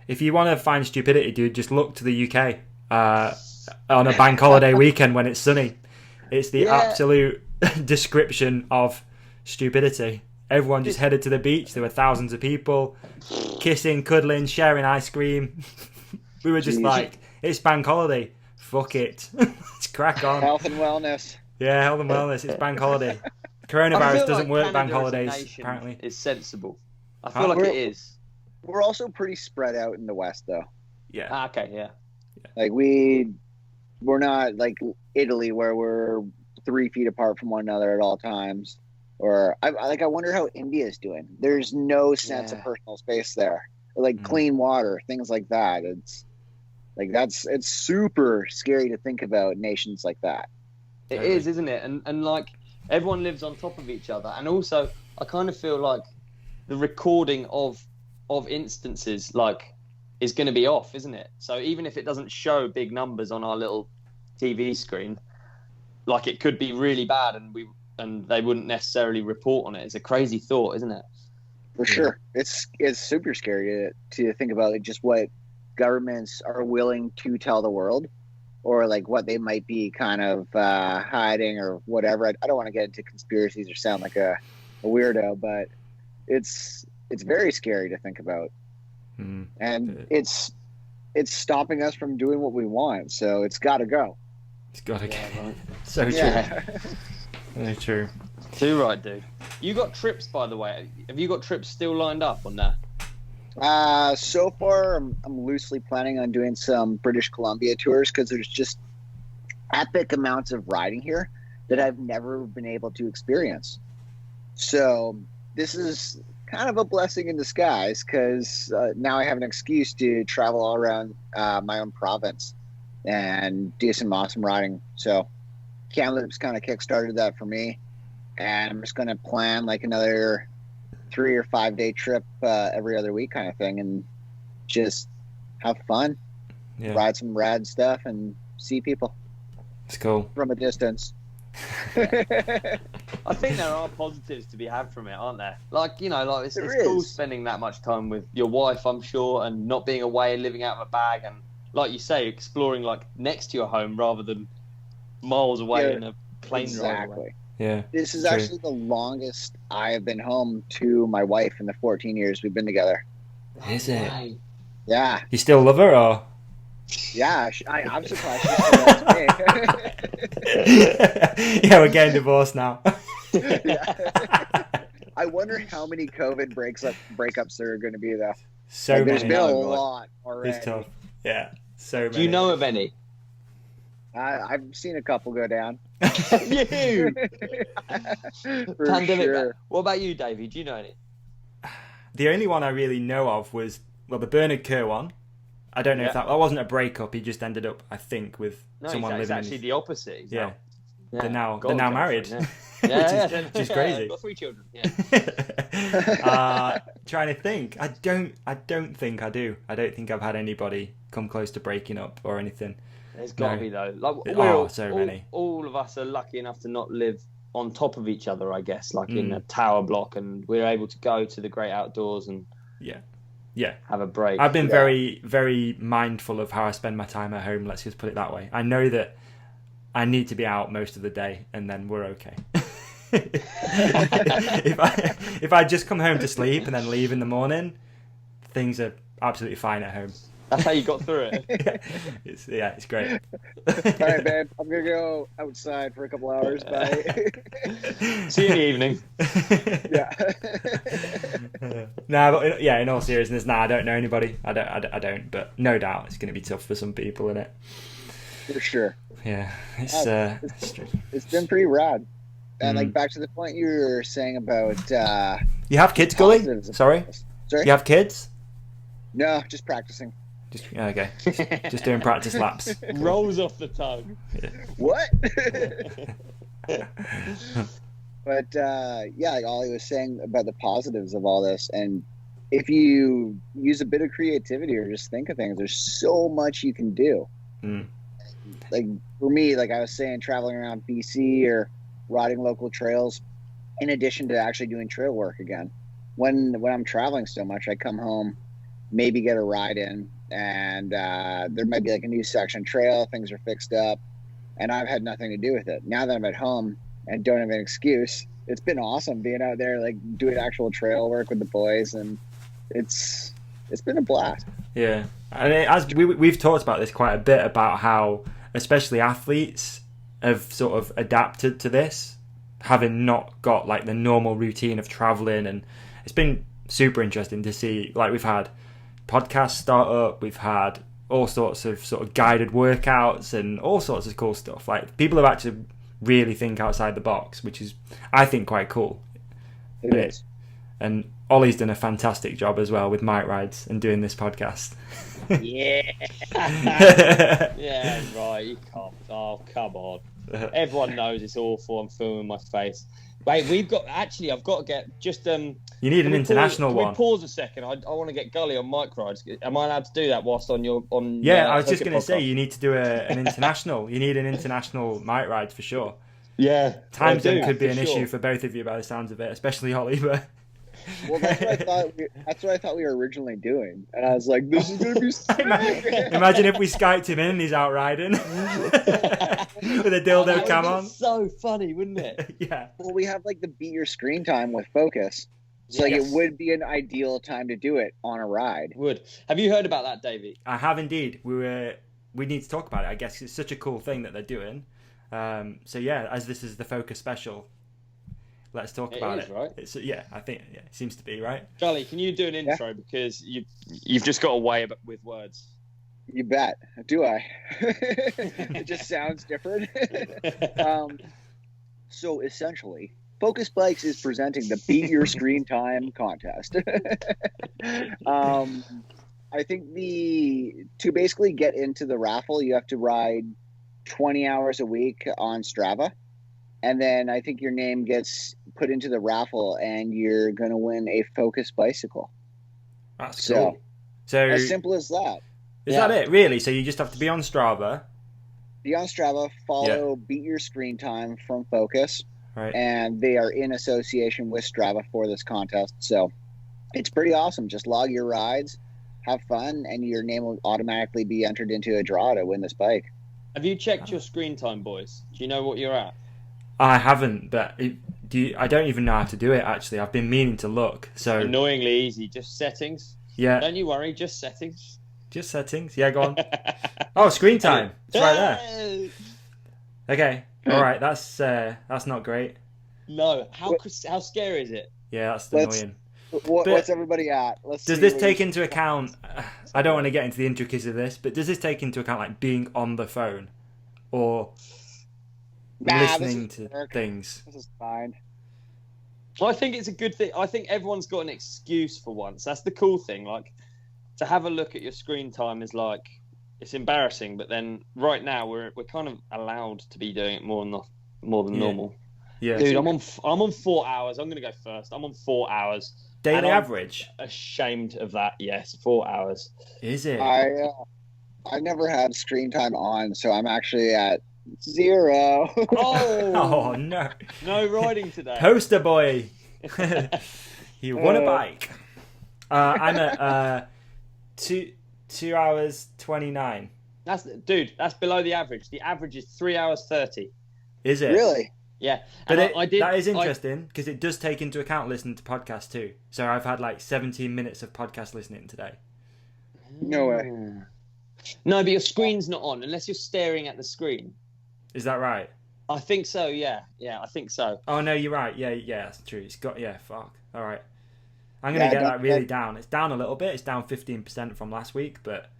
if you want to find stupidity, dude, just look to the UK on a bank holiday weekend when it's sunny. It's the absolute description of stupidity. Everyone just headed to the beach. There were thousands of people kissing, cuddling, sharing ice cream. We were just like, it's bank holiday. Fuck it. Let's crack on. Health and wellness. Yeah, health and wellness. It's bank holiday. Coronavirus doesn't work bank holidays, apparently. It's sensible. I feel like it is. We're also pretty spread out in the West, though. Yeah. Okay, yeah. Like, we're not like Italy, where we're 3 feet apart from one another at all times. Or, I wonder how India is doing. There's no sense of personal space there. Like, clean water, things like that. It's like, it's super scary to think about nations like that. It is, isn't it? And like, everyone lives on top of each other, and also I kind of feel like the recording of instances like is going to be off, isn't it? So even if it doesn't show big numbers on our little TV screen, like, it could be really bad, and they wouldn't necessarily report on it. It's a crazy thought, isn't it? For sure, it's super scary to think about, like, just what governments are willing to tell the world, or like what they might be kind of hiding or whatever. I don't want to get into conspiracies or sound like a weirdo, but it's very scary to think about. And it's stopping us from doing what we want, so it's got to go. It's got to go. Right. So true. Very true. Too right, dude. You got trips, by the way. Have you got trips still lined up on that? So far, I'm loosely planning on doing some British Columbia tours because there's just epic amounts of riding here that I've never been able to experience. So this is kind of a blessing in disguise because now I have an excuse to travel all around my own province and do some awesome riding. So Kamloops kind of kickstarted that for me, and I'm just going to plan like another 3 or 5 day trip every other week kind of thing, and just have fun, ride some rad stuff, and see people. It's cool from a distance. I think there are positives to be had from it, aren't there? Like, you know, like it's cool spending that much time with your wife, I'm sure, and not being away and living out of a bag, and like you say, exploring like next to your home rather than miles away in a plane ride away. Yeah, this is actually the longest I have been home to my wife in the 14 years we've been together. Is it? Yeah. You still love her, or? Yeah, I'm surprised she still loves me. Yeah, we're getting divorced now. Yeah. I wonder how many COVID breakups there are going to be, though. So many. There's been a lot already. It's tough. Yeah, so many. Do you know of any? I've seen a couple go down. You! Pandemic. Sure. What about you, Davey? Do you know any? The only one I really know of was, well, the Bernard Kerr one. I don't know if that wasn't a breakup. He just ended up, I think, with someone living. It's actually the opposite. They're now married. Yeah. Which is crazy. Got 3 children. Trying to think. I don't think I do. I don't think I've had anybody come close to breaking up or anything. There's got to be, though. Like, many. All of us are lucky enough to not live on top of each other, I guess, like in a tower block, and we're able to go to the great outdoors and have a break. I've been very, very mindful of how I spend my time at home, let's just put it that way. I know that I need to be out most of the day, and then we're okay. if I just come home to sleep and then leave in the morning, things are absolutely fine at home. That's how you got through it. It's great. All right, babe. I'm gonna go outside for a couple hours. Bye. See you in the evening. But in all seriousness, I don't know anybody. I don't. But no doubt, it's gonna be tough for some people, isn't it? For sure. Yeah, it's been pretty rad. And like back to the point you were saying about you have kids, Gully? Sorry. You have kids? No, just practicing. Okay. Just doing practice laps. Rolls off the tongue. Yeah. What? But like Ollie was saying about the positives of all this, and if you use a bit of creativity or just think of things, there's so much you can do. Like for me, like I was saying, traveling around BC or riding local trails, in addition to actually doing trail work again. When I'm traveling so much, I come home, maybe get a ride in, and there might be like a new section trail, things are fixed up, and I've had nothing to do with it. Now that I'm at home and don't have an excuse, it's been awesome being out there, like doing actual trail work with the boys, and it's been a blast. Yeah, and as we've talked about this quite a bit, about how especially athletes have sort of adapted to this, having not got like the normal routine of traveling, and it's been super interesting to see. Like, we've had podcasts start up, we've had all sorts of sort of guided workouts and all sorts of cool stuff. Like, people have actually really think outside the box, which is, I think, quite cool. It is. And Ollie's done a fantastic job as well with Mike Rides and doing this podcast. Yeah. Yeah, right. You can't. Oh, come on. Everyone knows it's awful. I'm filming my face. Wait, I've got to get just You need an international one. Can we pause a second? I want to get Gully on Mike Rides. Am I allowed to do that whilst on your on? Yeah, I was just going to say, you need to do an international. You need an international Mike Rides for sure. Yeah, time zone could be an issue for both of you by the sounds of it, especially Ollie. But well, that's what I thought we were originally doing, and I was like, "This is gonna be sick." Imagine if we Skyped him in and he's out riding with a dildo cam on. So funny, wouldn't it? Yeah. Well, we have like the beat your screen time with Focus, so like it would be an ideal time to do it on a ride. Would. Have you heard about that, Davey? I have indeed. We need to talk about it. I guess it's such a cool thing that they're doing. So yeah, as this is the Focus special, Let's talk about it. Right? It's, I think it seems to be, right? Gully, can you do an intro because you've just got away with words. You bet. Do I? It just sounds different. So essentially, Focus Bikes is presenting the Beat Your Screen Time contest. I think to basically get into the raffle, you have to ride 20 hours a week on Strava. And then I think your name gets put into the raffle and you're going to win a Focus bicycle. That's cool. So as simple as that. Is that it, really? So you just have to be on Strava? Be on Strava, follow Beat Your Screen Time from Focus. Right. And they are in association with Strava for this contest. So it's pretty awesome. Just log your rides, have fun, and your name will automatically be entered into a draw to win this bike. Have you checked your screen time, boys? Do you know what you're at? I haven't, but I don't even know how to do it, actually. I've been meaning to look. So annoyingly easy. Just settings. Yeah. Don't you worry, just settings. Just settings. Yeah, go on. Oh, screen time. It's right there. Okay. All right. That's not great. No. How scary is it? Yeah, that's annoying. What's everybody at? Does this take into account... I don't want to get into the intricacies of this, but does this take into account like being on the phone or listening to things? This is fine. I think it's a good thing. I think everyone's got an excuse for once. That's the cool thing. Like, to have a look at your screen time is like, it's embarrassing, but then right now we're kind of allowed to be doing it more than normal. Yeah, dude, I'm on 4 hours. I'm gonna go first. I'm on 4 hours. Daily average. Ashamed of that. Yes, 4 hours. Is it? I never had screen time on, so I'm actually at 0. Oh no! No riding today. Poster boy. You won a bike. I'm at 2 hours 29. That's below the average. The average is 3 hours 30. Is it really? Yeah, but that is interesting because it does take into account listening to podcasts too. So I've had like 17 minutes of podcast listening today. No way. No, but your screen's not on unless you're staring at the screen. Is that right? I think so. Yeah, I think so. Oh no, you're right. Yeah, that's true. It's got fuck. All right. I'm gonna get that really down. It's down a little bit. It's down 15% from last week, but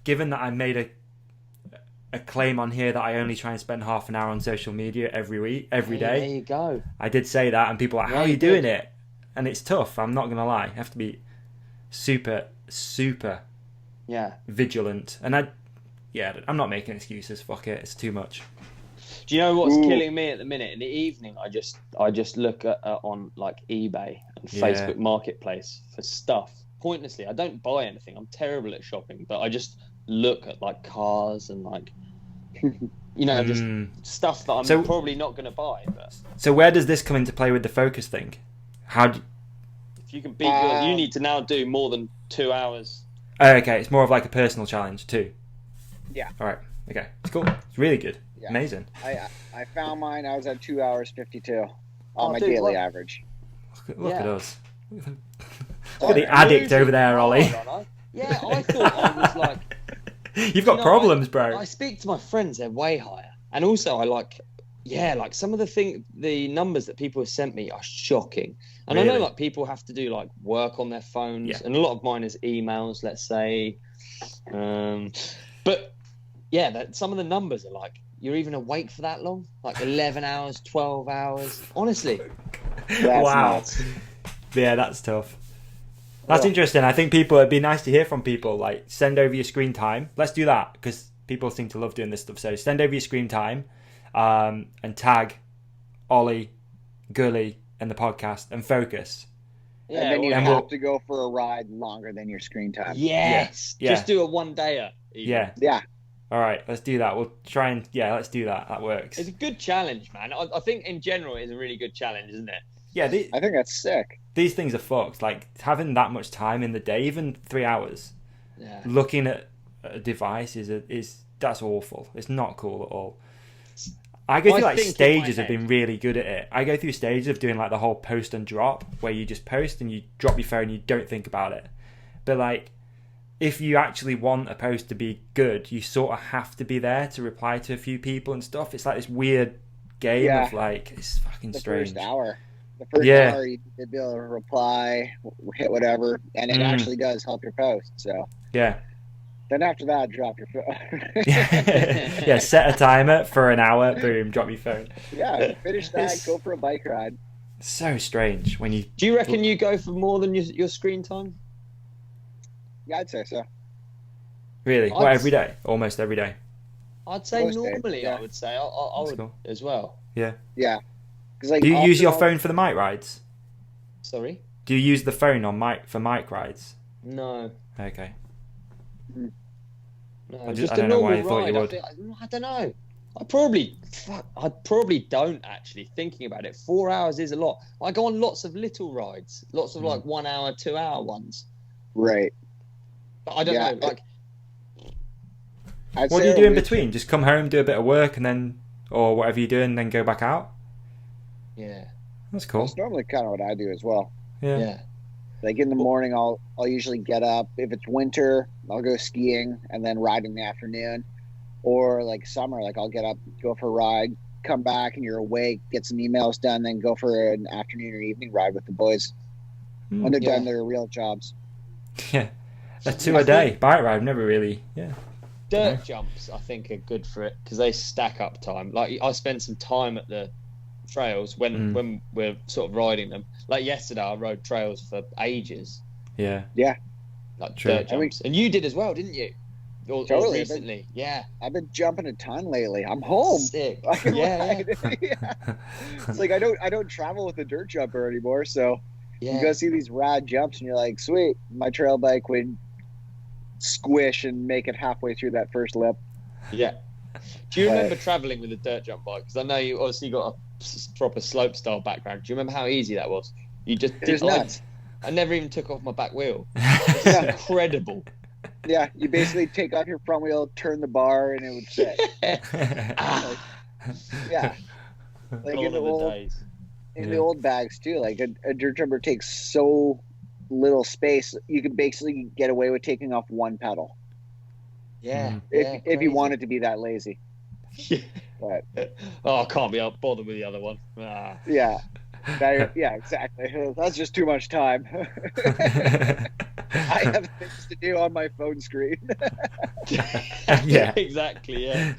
given that I made a claim on here that I only try and spend half an hour on social media every day. There you go. I did say that, and people are like, "How are you doing it?" And it's tough. I'm not gonna lie. I have to be super vigilant. And I'm not making excuses. Fuck it. It's too much. Do you know what's killing me at the minute? In the evening, I just look at on like eBay and Facebook Marketplace for stuff pointlessly. I don't buy anything. I'm terrible at shopping, but I just look at like cars and like just stuff that I'm probably not going to buy. But so where does this come into play with the focus thing? If you can beat you need to now do more than 2 hours. Okay, it's more of like a personal challenge too. Yeah. All right. Okay, it's cool. It's really good. Yeah. Amazing. I found mine. I was at 2 hours 52 on my daily average. Look at us. Look at the addict over there, Ollie. Yeah, I thought I was like... You've got problems, bro. I speak to my friends, they're way higher. And also I like some of the numbers that people have sent me are shocking. And really? I know like people have to do like work on their phones and a lot of mine is emails, let's say. But some of the numbers are like, you're even awake for that long? Like 11 hours, 12 hours? Honestly. Wow. Nuts. Yeah, that's tough. That's interesting. I think it'd be nice to hear from people. Like, send over your screen time. Let's do that because people seem to love doing this stuff. So send over your screen time and tag Ollie, Gully, and the podcast and Focus. Yeah, and then you have to go for a ride longer than your screen time. Yes. Yeah. Just do a one-dayer. Yeah. All right, let's do that. We'll try and let's do that. That works. It's a good challenge, man. I think in general it's a really good challenge, isn't it? Yeah, I think that's sick. These things are fucked. Like having that much time in the day, even 3 hours, looking at a device that's awful. It's not cool at all. I go through like stages of being really good at it. I go through stages of doing like the whole post and drop, where you just post and you drop your phone and you don't think about it. But like, if you actually want a post to be good, you sort of have to be there to reply to a few people and stuff. It's like this weird game of like, it's fucking strange. First hour. The first hour, you could be able to reply, hit whatever, and it actually does help your post. So yeah. Then after that, drop your phone. Yeah, set a timer for an hour. Boom, drop your phone. Yeah, finish that. Go for a bike ride. So strange when you. Do you reckon you go for more than your screen time? Yeah, I'd say so. Really? What, every day? Almost every day. I'd say Most normally. days, yeah. I would say I would cool. as well. Yeah. Yeah. Like, do you use your phone for the bike rides? Sorry. Do you use the phone on for bike rides? No. Okay. No, just I don't know why you thought you would. I don't know. I probably don't actually. Thinking about it, 4 hours is a lot. I go on lots of little rides, lots of like 1 hour, 2 hour ones. Right. But I don't know. Like, what do you do in between? Just come home, do a bit of work, and then, or whatever you do, and then go back out. Yeah. That's cool. That's normally kind of what I do as well. Yeah. Like in the morning, I'll usually get up. If it's winter, I'll go skiing and then ride in the afternoon. Or like summer, like I'll get up, go for a ride, come back, and you're awake, get some emails done, then go for an afternoon or evening ride with the boys when they're done their real jobs. Yeah, a 2 a day bike ride. Never really. Yeah. Dirt jumps, I think, are good for it because they stack up time. Like I spent some time at the trails when we're sort of riding them. Like yesterday, I rode trails for ages. Yeah. Like dirt jumps, and you did as well, didn't you? Or recently, I've been jumping a ton lately. I'm home. Sick. Yeah. It's like I don't travel with a dirt jumper anymore, so you go see these rad jumps, and you're like, sweet, my trail bike would squish and make it halfway through that first lip. Yeah. Do you remember traveling with a dirt jump bike? Because I know you obviously got a proper slope style background. Do you remember how easy that was? You just did nuts. I never even took off my back wheel. It's incredible. Yeah, you basically take off your front wheel, turn the bar, and it would sit. Like in the old bags too. Like a dirt jumper takes so little space, you could basically get away with taking off one pedal. If you wanted to be that lazy. But I can't be bothered with the other one. Yeah, exactly. That's just too much time. I have things to do on my phone screen. Yeah, exactly. Yeah.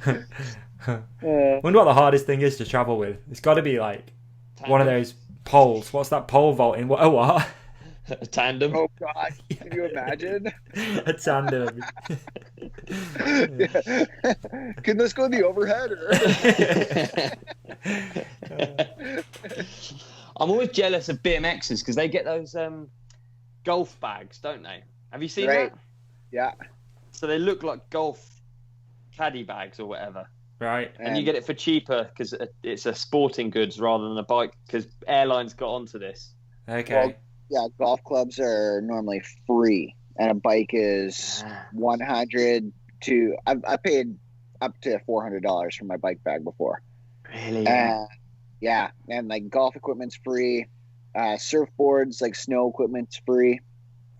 Wonder what the hardest thing is to travel with. It's got to be like one of those poles. What's that pole vaulting? What? A tandem. Oh God! Can you imagine? A tandem. Can this go in the overhead? I'm always jealous of BMXers because they get those golf bags, don't they? Have you seen that? Yeah. So they look like golf caddy bags or whatever. Right. And you get it for cheaper because it's a sporting goods rather than a bike because airlines got onto this. Okay. Well, yeah, golf clubs are normally free, and a bike is $100 to. I paid up to $400 for my bike bag before. Really? Yeah, and like golf equipment's free, surfboards, like snow equipment's free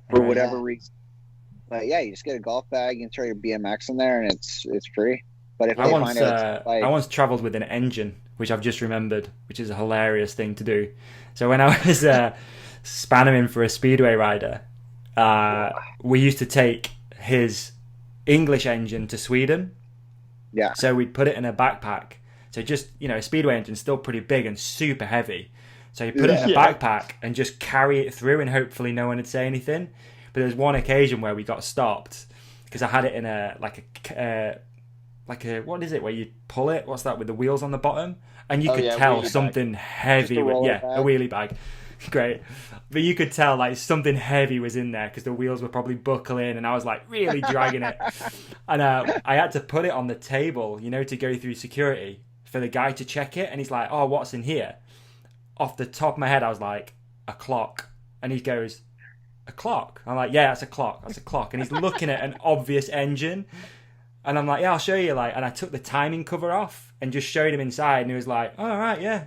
for whatever reason. But yeah, you just get a golf bag, you can throw your BMX in there, and it's free. But if I once travelled with an engine, which I've just remembered, which is a hilarious thing to do. So when I was spanning for a speedway rider, we used to take his English engine to Sweden. Yeah. So we'd put it in a backpack. So just, a speedway engine's still pretty big and super heavy. So you put it in a backpack and just carry it through, and hopefully no one would say anything. But there was one occasion where we got stopped because I had it in a what is it where you pull it? What's that with the wheels on the bottom? And you could tell something heavy. A wheelie bag. Great. But you could tell like something heavy was in there because the wheels were probably buckling, and I was like really dragging it. And I had to put it on the table, to go through security for the guy to check it. And he's like, "Oh, what's in here?" Off the top of my head, I was like, "A clock." And he goes, "A clock?" I'm like, "Yeah, that's a clock. That's a clock." And he's looking at an obvious engine. And I'm like, "Yeah, I'll show you." And I took the timing cover off and just showed him inside. And he was like, "Oh, all right, yeah.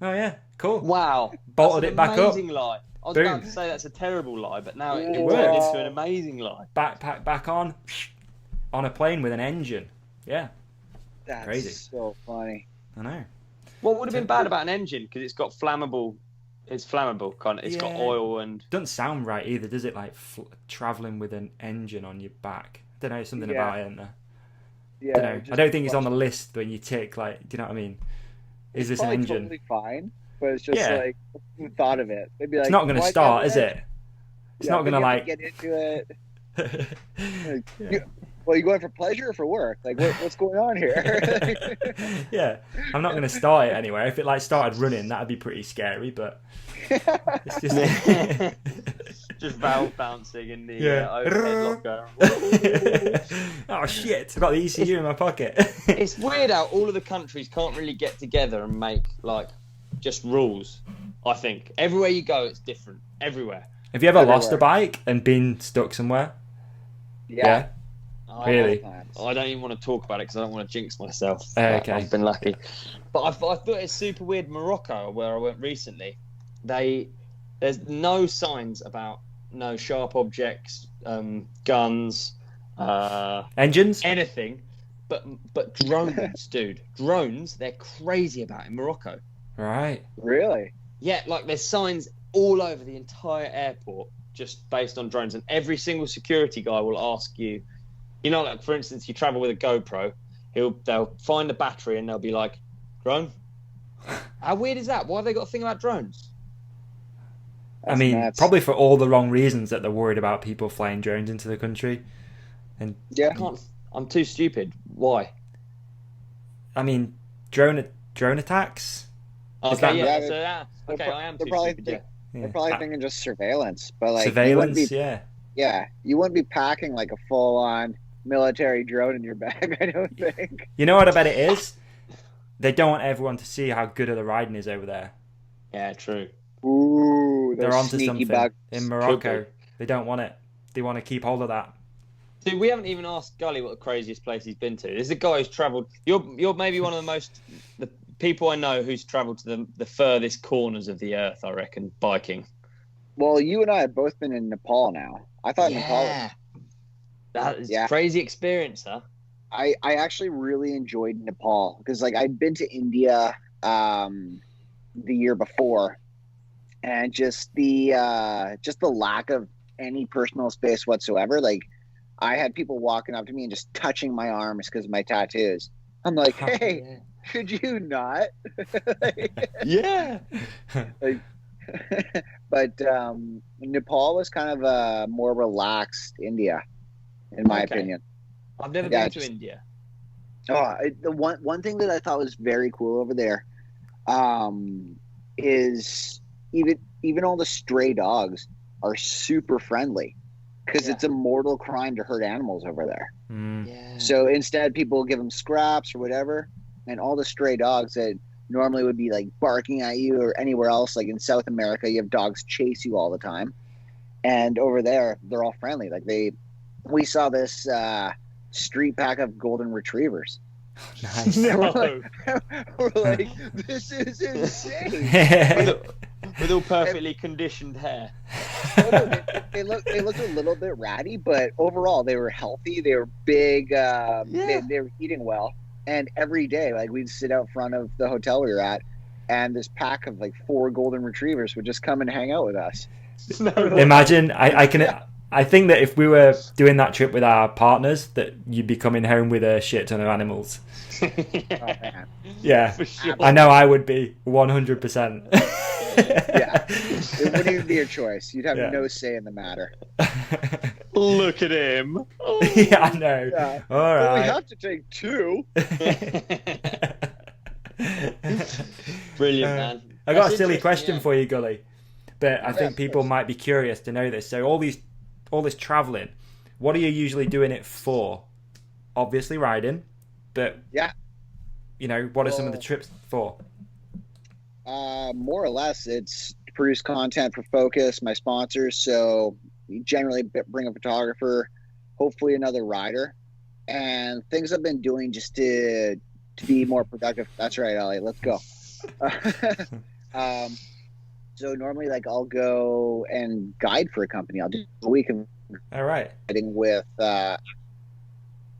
Oh, yeah, cool." Wow. Bolted it back up. Amazing lie. I was about to say that's a terrible lie, but now it works. turned into an amazing lie. Backpack back on a plane with an engine. Yeah. That's crazy. So funny. I know. What would have been bad about an engine? Because it's got flammable It's flammable, kind of. It's got oil and... Doesn't sound right either, does it? Like travelling with an engine on your back. I don't know, something about it, isn't there? Yeah. I don't think it's on the list when you tick, like, do you know what I mean? Is this an engine? Totally fine, but it's just like, who thought of it? They'd be like, it's not going to start, is it? It's not going to, like... get into it. You going for pleasure or for work? Like, what's going on here? Yeah, I'm not going to start it anyway. If it like started running, that'd be pretty scary. But it's just just valve bouncing in the overhead locker. Oh shit! I've got the ECU in my pocket. It's weird how all of the countries can't really get together and make like just rules. I think everywhere you go, it's different. Everywhere. Have you ever lost a bike and been stuck somewhere? Yeah. Really? I don't even want to talk about it because I don't want to jinx myself. Okay. I've been lucky. But I thought it's super weird. Morocco, where I went recently, there's no signs about no sharp objects, guns, engines, anything. But drones, dude. Drones, they're crazy about in Morocco. Right. Really? Yeah, like there's signs all over the entire airport just based on drones, and every single security guy will ask you, you know, like for instance, you travel with a GoPro, they'll find the battery and they'll be like, drone? How weird is that? Why have they got a thing about drones? I mean, probably for all the wrong reasons that they're worried about people flying drones into the country. And I'm too stupid. Why? I mean, drone attacks. Okay, I am too stupid. They're probably thinking just surveillance, but like surveillance, you wouldn't be packing like a full-on military drone in your bag, I don't think. You know what I bet it is? They don't want everyone to see how good of the riding is over there. Yeah, true. Ooh, they're onto something bugs. In Morocco. They don't want it. They want to keep hold of that. Dude, we haven't even asked Gully what the craziest place he's been to. This is a guy who's travelled. You're maybe one of the people I know who's travelled to the furthest corners of the earth, I reckon, biking. Well, you and I have both been in Nepal now. I thought Nepal was... That is a crazy experience, huh? I actually really enjoyed Nepal because like I'd been to India the year before, and just the lack of any personal space whatsoever. Like I had people walking up to me and just touching my arms because of my tattoos. I'm like, hey, could you not? Yeah. But Nepal was kind of a more relaxed India, in my opinion. I've never been to India. The one thing that I thought was very cool over there is even all the stray dogs are super friendly because it's a mortal crime to hurt animals over there. Yeah. So instead, people give them scraps or whatever, and all the stray dogs that normally would be like barking at you or anywhere else, like in South America, you have dogs chase you all the time, and over there they're all friendly. Like we saw this street pack of golden retrievers. Nice. We're like, this is insane. with all perfectly conditioned hair. They looked a little bit ratty, but overall they were healthy. They were big. They were eating well. And every day, like we'd sit out front of the hotel we were at, and this pack of like 4 golden retrievers would just come and hang out with us. Imagine, I think that if we were doing that trip with our partners, that you'd be coming home with a shit ton of animals. Oh, man. Yeah, for sure. I know I would be 100%. Yeah, it wouldn't even be a choice. You'd have no say in the matter. Look at him. Oh. Yeah, I know. Yeah. All right. Well, we have to take 2. Brilliant, man. I got a silly question for you, Gully, but I think people might be curious to know this. So all this traveling, what are you usually doing it for? Obviously riding, but you know, what are some of the trips for? More or less, it's to produce content for Focus, my sponsors. So we generally bring a photographer, hopefully another rider, and things I've been doing just to be more productive. That's right, Ollie. Let's go. So normally, like, I'll go and guide for a company. I'll do a week of guiding with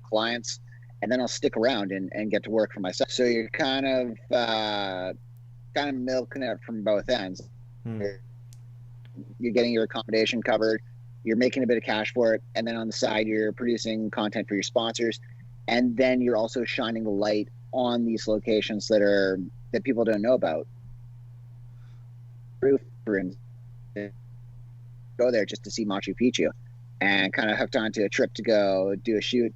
clients, and then I'll stick around and get to work for myself. So you're kind of milking it from both ends. You're getting your accommodation covered. You're making a bit of cash for it, and then on the side, you're producing content for your sponsors, and then you're also shining the light on these locations that people don't know about. For instance, go there just to see Machu Picchu, and kind of hooked onto a trip to go do a shoot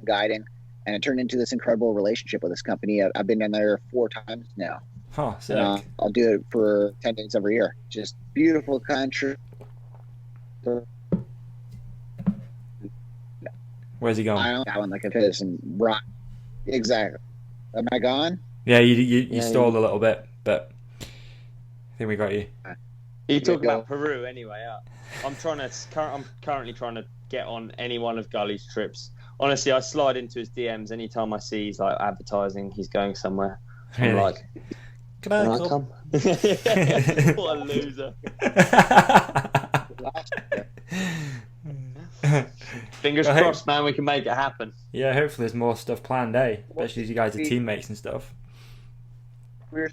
guiding, and it turned into this incredible relationship with this company. I've been in there 4 times now. Huh, sick. I'll do it for 10 days every year. Just beautiful country. Where's he going? I don't know that one like it is and rock. Exactly. Am I gone? Yeah, you stalled a little bit, but I think we got you. You're talking about Peru anyway. I'm currently trying to get on any one of Gully's trips. Honestly, I slide into his DMs anytime I see he's like advertising he's going somewhere. I'm like, can I come? What a loser. Fingers crossed, man, we can make it happen. Yeah, hopefully there's more stuff planned, especially as you guys are teammates and stuff. We're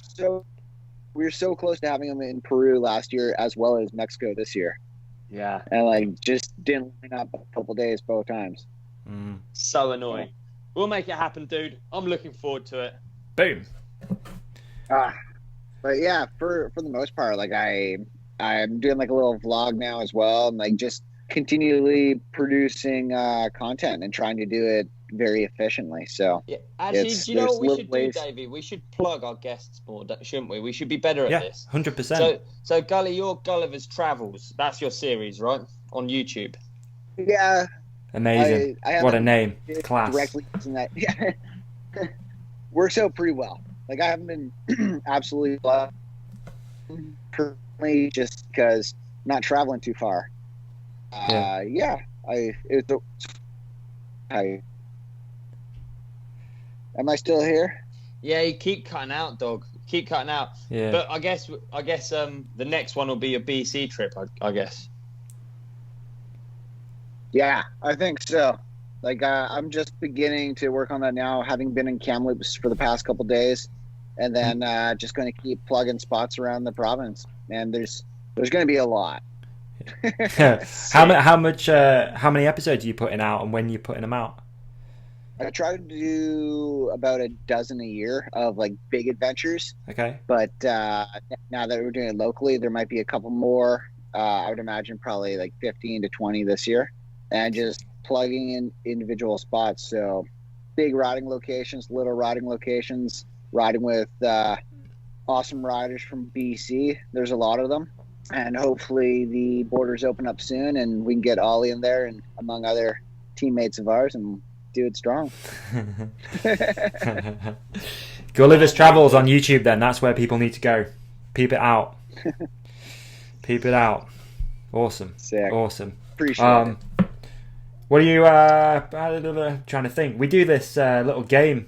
so close to having them in Peru last year as well as Mexico this year. Yeah. And like just didn't line up a couple days both times. So annoying. We'll make it happen, dude. I'm looking forward to it. Boom. But yeah, for the most part, like I'm doing like a little vlog now as well, and like just continually producing content and trying to do it very efficiently. So yeah, actually, do you know what we should do, Davey? We should plug our guests more, shouldn't we? We should be better at this. 100%. So Gully, your Gulliver's Travels, that's your series, right? On YouTube. Yeah. Amazing. What a name. Class. Directly using that. Yeah. Works out pretty well. Like I haven't been absolutely blessed personally just because I'm not traveling too far. Am I still here? Yeah, you keep cutting out, dog. Keep cutting out. Yeah. But I guess the next one will be a BC trip, I guess. Yeah, I think so. Like I'm just beginning to work on that now, having been in Kamloops for the past couple days, and then just going to keep plugging spots around the province. And there's going to be a lot. How many episodes are you putting out, and when you're putting them out? I try to do about a dozen a year of like big adventures. Okay. But now that we're doing it locally, there might be a couple more. I would imagine probably like 15 to 20 this year, and just plugging in individual spots. So big riding locations, little riding locations, riding with awesome riders from BC. There's a lot of them. And hopefully the borders open up soon and we can get Ollie in there and among other teammates of ours and do it strong. Gulevich Travels on YouTube then. That's where people need to go. Peep it out. Peep it out. Awesome. Sick. Awesome. Appreciate it. What are you trying to think? We do this little game.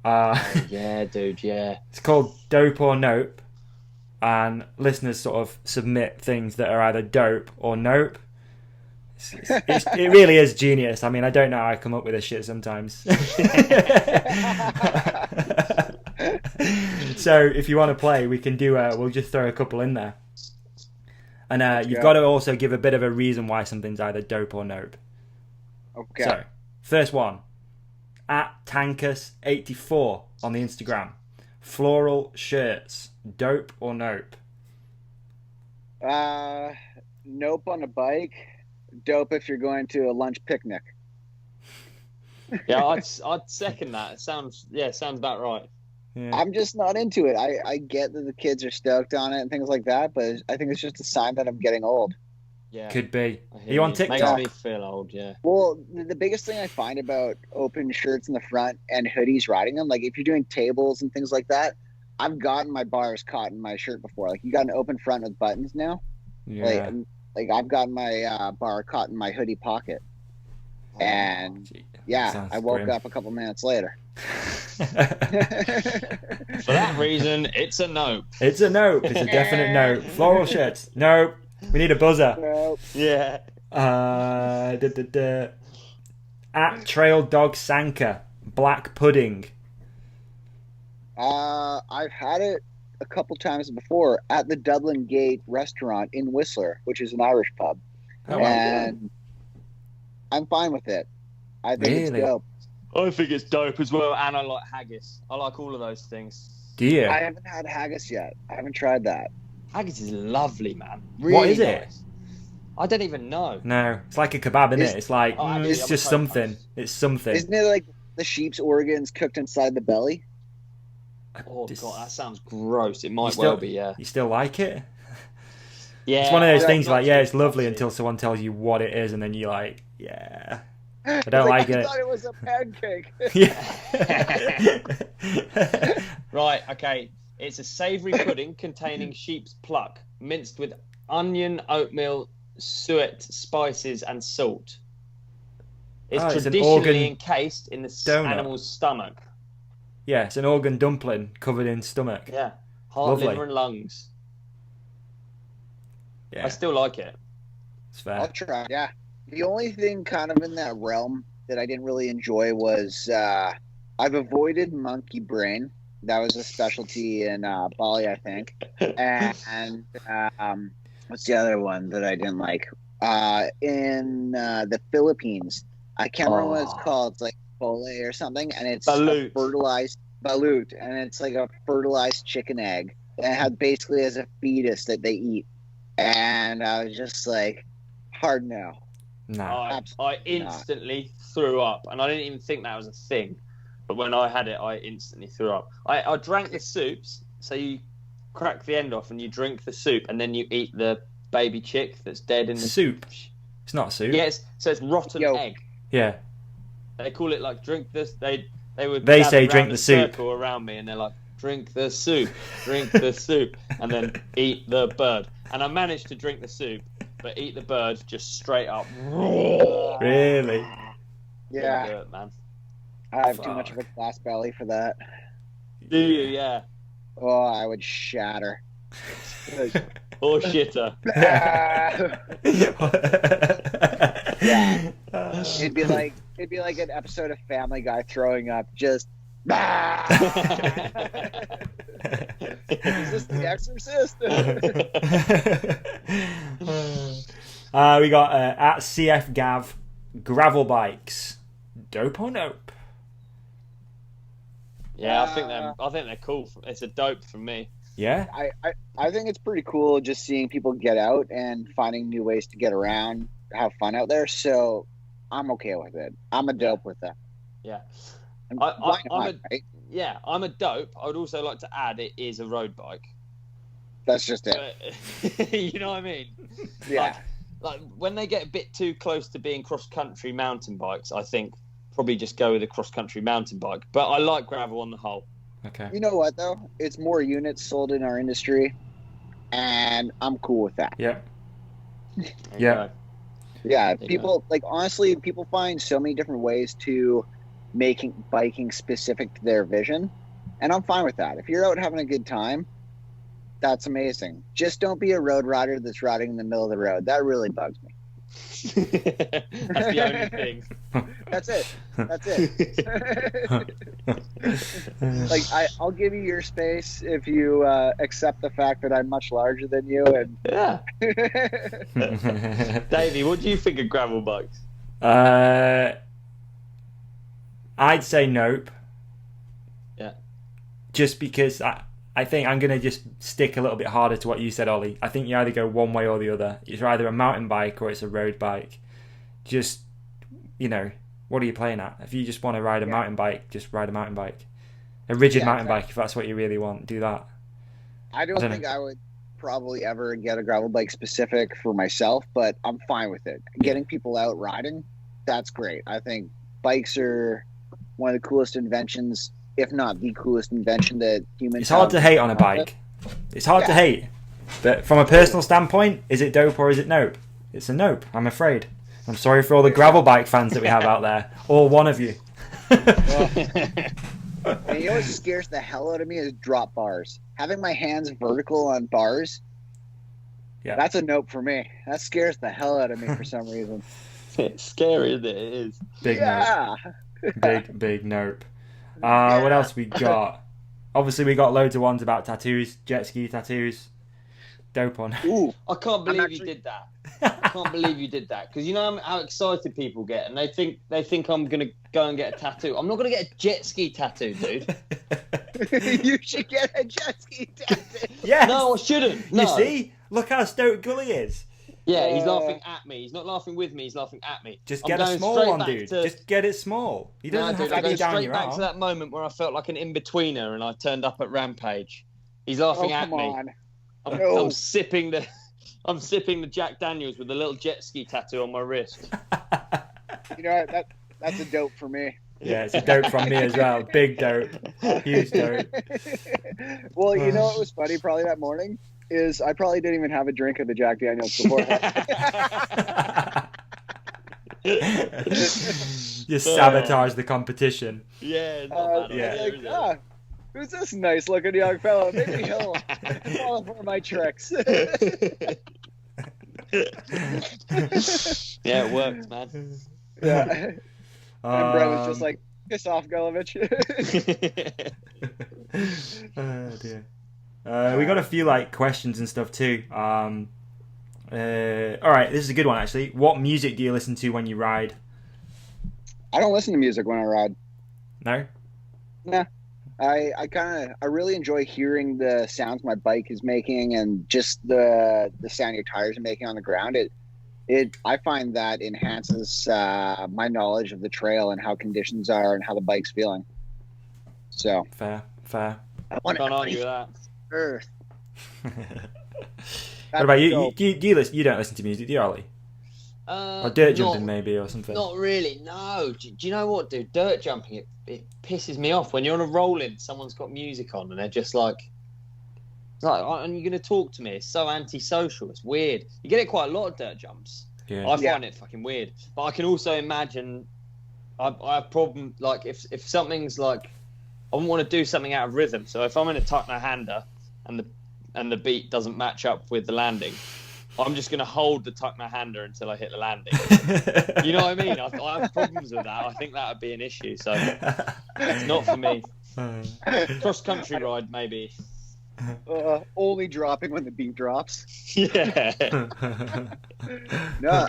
Yeah, dude, yeah. It's called Dope or Nope. And listeners sort of submit things that are either dope or nope. It really is genius. I mean, I don't know how I come up with this shit sometimes. So if you want to play, we can do. We'll just throw a couple in there. And you've got to also give a bit of a reason why something's either dope or nope. Okay. So, first one. @Tankus84 on the Instagram. Floral shirts. Dope or nope? Nope on a bike. Dope if you're going to a lunch picnic. Yeah, I'd second that. It sounds about right. Yeah. I'm just not into it. I get that the kids are stoked on it and things like that, but I think it's just a sign that I'm getting old. Yeah, could be. Are you on TikTok? Makes me feel old. Yeah. Well, the biggest thing I find about open shirts in the front and hoodies riding them, like if you're doing tables and things like that, I've gotten my bars caught in my shirt before. Like you got an open front with buttons now. Yeah. Like I've gotten my bar caught in my hoodie pocket, and I woke up a couple minutes later. For that reason, it's a nope. It's a nope. It's a definite nope. Floral shirts. Nope. We need a buzzer. Nope. Yeah. @Trail Dog Sanka. Black pudding. I've had it a couple times before at the Dublin Gate restaurant in Whistler, which is an Irish pub. Oh, and I'm fine with it. I think it's dope. I think it's dope as well, and I like haggis. I like all of those things. Do you? I haven't had haggis yet. I haven't tried that. Haggis is lovely, man. Really what is nice. it? I don't even know. No, it's like a kebab, isn't it? It's like it's just something. It's something. Isn't it like the sheep's organs cooked inside the belly? Oh god, that sounds gross. It might well be. Yeah. You still like it? Yeah. It's one of those things like, yeah, it's lovely until someone tells you what it is, and then you're like, yeah, I don't like it. I thought it was a pancake. Yeah. Right. Okay. It's a savoury pudding containing sheep's pluck, minced with onion, oatmeal, suet, spices, and salt. It's traditionally encased in the animal's stomach. Yeah, it's an organ dumpling covered in stomach. Yeah, heart, liver, and lungs. Yeah, I still like it. It's fair. I'll try. Yeah, the only thing kind of in that realm that I didn't really enjoy was I've avoided monkey brain. That was a specialty in Bali, I think. And what's the other one that I didn't like? In the Philippines, I can't remember what it's called. It's like pole or something, and it's a fertilized balut, and it's like a fertilized chicken egg. And it had basically as a fetus that they eat, and I was just like, hard no. No, I instantly threw up, and I didn't even think that was a thing. But when I had it, I instantly threw up. I drank the soups, so you crack the end off and you drink the soup, and then you eat the baby chick that's dead in the soup. It's not soup. Yeah, so it's rotten egg. Yeah. They call it like drink this. They say drink the soup. Circle around me, and they're like drink the soup, drink the soup, and then eat the bird. And I managed to drink the soup, but eat the bird just straight up. Really? Yeah. Do it, man. I have too much of a glass belly for that. Do you? Yeah. Oh, I would shatter. Or shitter. Yeah. It'd be like an episode of Family Guy throwing up. Just. Is this The Exorcist? We got at CF Gav gravel bikes. Dope or nope? Yeah, I think they're cool. It's a dope for me. Yeah, I think it's pretty cool just seeing people get out and finding new ways to get around, have fun out there. So I'm okay with it. I'm a dope with that. Yeah, I'm a dope. I would also like to add it is a road bike. That's just it. You know what I mean? Yeah. Like when they get a bit too close to being cross-country mountain bikes, I think probably just go with a cross-country mountain bike. But I like gravel on the whole. Okay. You know what though? It's more units sold in our industry, and I'm cool with that. Yeah. Yeah. Yeah. People honestly, people find so many different ways to making biking specific to their vision, and I'm fine with that. If you're out having a good time, that's amazing. Just don't be a road rider that's riding in the middle of the road. That really bugs me. That's the only thing. That's it. Like I'll give you your space if you accept the fact that I'm much larger than you. And yeah. Davey, what do you think of gravel bikes? I'd say nope. Yeah. Just because I think I'm going to just stick a little bit harder to what you said, Ollie. I think you either go one way or the other. It's either a mountain bike or it's a road bike. Just, what are you playing at? If you just want to ride a mountain bike, just ride a mountain bike. A rigid mountain bike, if that's what you really want, do that. I don't think I would probably ever get a gravel bike specific for myself, but I'm fine with it. Getting people out riding, that's great. I think bikes are one of the coolest inventions, if not the coolest invention that humans. It's hard to hate on a bike. It's hard to hate, but from a personal standpoint, is it dope or is it nope? It's a nope, I'm afraid. I'm sorry for all the gravel bike fans that we have out there. All one of you. And you know what scares the hell out of me is drop bars. Having my hands vertical on bars, that's a nope for me. That scares the hell out of me for some reason. It's scary, isn't it? It is. Big nope. Big nope. What else we got? obviously we got loads of ones about tattoos, jet ski tattoos. Dope on. Ooh, I can't believe you did that. I can't believe you did that, because you know how excited people get, and they think I'm gonna go and get a tattoo. I'm not gonna get a jet ski tattoo, dude. You should get a jet ski tattoo. Yes. No, I shouldn't. No. You see? Look how stoked Gully is. Yeah, he's laughing at me. He's not laughing with me. He's laughing at me. Just get a small one, dude. Just get it small. You don't have to be down your arm. Straight back to that moment where I felt like an in-betweener and I turned up at Rampage. He's laughing at me. I'm sipping the Jack Daniels with a little jet ski tattoo on my wrist. You know what? That's a dope for me. Yeah, it's a dope from me as well. Big dope. Huge dope. Well, you know what was funny probably that morning is I probably didn't even have a drink of the Jack Daniels before. Just sabotage the competition. Yeah. Who's this nice looking young fellow? Maybe he'll fall for my tricks. Yeah, it worked, man. Yeah. And Brett was just like, piss off, Gulevich. Oh, dear. We got a few questions and stuff too. All right, this is a good one actually. What music do you listen to when you ride? I don't listen to music when I ride. No? Nah. I really enjoy hearing the sounds my bike is making and just the sound your tires are making on the ground. I find that enhances my knowledge of the trail and how conditions are and how the bike's feeling. So fair. I can't argue with that. Earth. What about you? Do you listen? You don't listen to music, do you, Ollie? Or dirt jumping maybe or something? Not really. No. Do you know what, dude? Dirt jumping it pisses me off when you're on a roll-in. Someone's got music on and they're just like, and you're going to talk to me. It's so antisocial. It's weird. You get it quite a lot of dirt jumps. Yeah. I find it fucking weird. But I can also imagine I have problem if something's I wouldn't want to do something out of rhythm. So if I'm in a tuck my hander and the beat doesn't match up with the landing, I'm just going to hold the tuck my hander until I hit the landing. You know what I mean? I have problems with that. I think that would be an issue. So it's not for me. Cross-country ride, maybe. Only dropping when the beat drops. Yeah. No,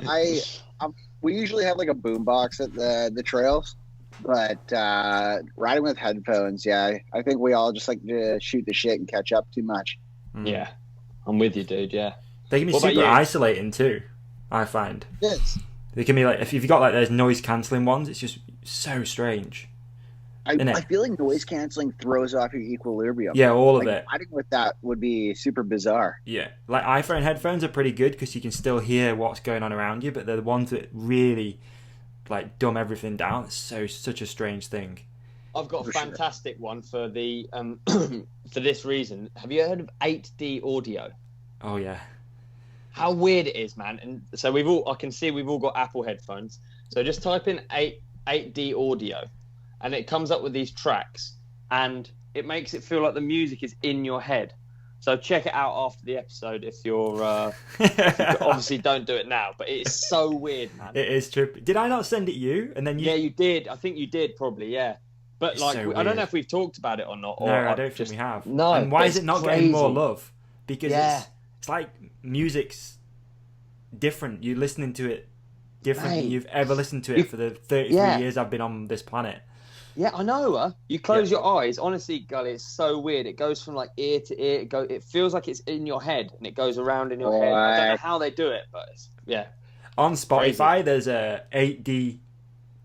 we usually have a boombox at the trails, but riding with headphones, yeah, I think we all just like to shoot the shit and catch up too much. Yeah, I'm with you, dude. Yeah. They can be super isolating too, I find. Yes. They can be if you've got those noise cancelling ones, it's just so strange. I feel like noise cancelling throws off your equilibrium. Yeah, all of it. Riding with that would be super bizarre. Yeah. iPhone headphones are pretty good because you can still hear what's going on around you, but they're the ones that really dumb everything down. It's such a strange thing. I've got a fantastic one for the for this reason. Have you heard of 8D audio? Oh yeah. How weird it is, man. And so I can see we've all got Apple headphones. So just type in 8D audio and it comes up with these tracks and it makes it feel like the music is in your head. So check it out after the episode if you're obviously don't do it now, but it is so weird, man. It is trippy. Did I not send it you? And then you... Yeah, you did. I think you did probably, yeah. But so I don't know if we've talked about it or not. No, I don't think we have. No. And why is it not getting more love? Because it's like music's different. You're listening to it different than you've ever listened to it for the 33 years I've been on this planet. Yeah, I know. You close your eyes. Honestly, Gully, it's so weird. It goes from ear to ear. It feels like it's in your head and it goes around in your head. I don't know how they do it, but yeah. On Spotify, there's a 8D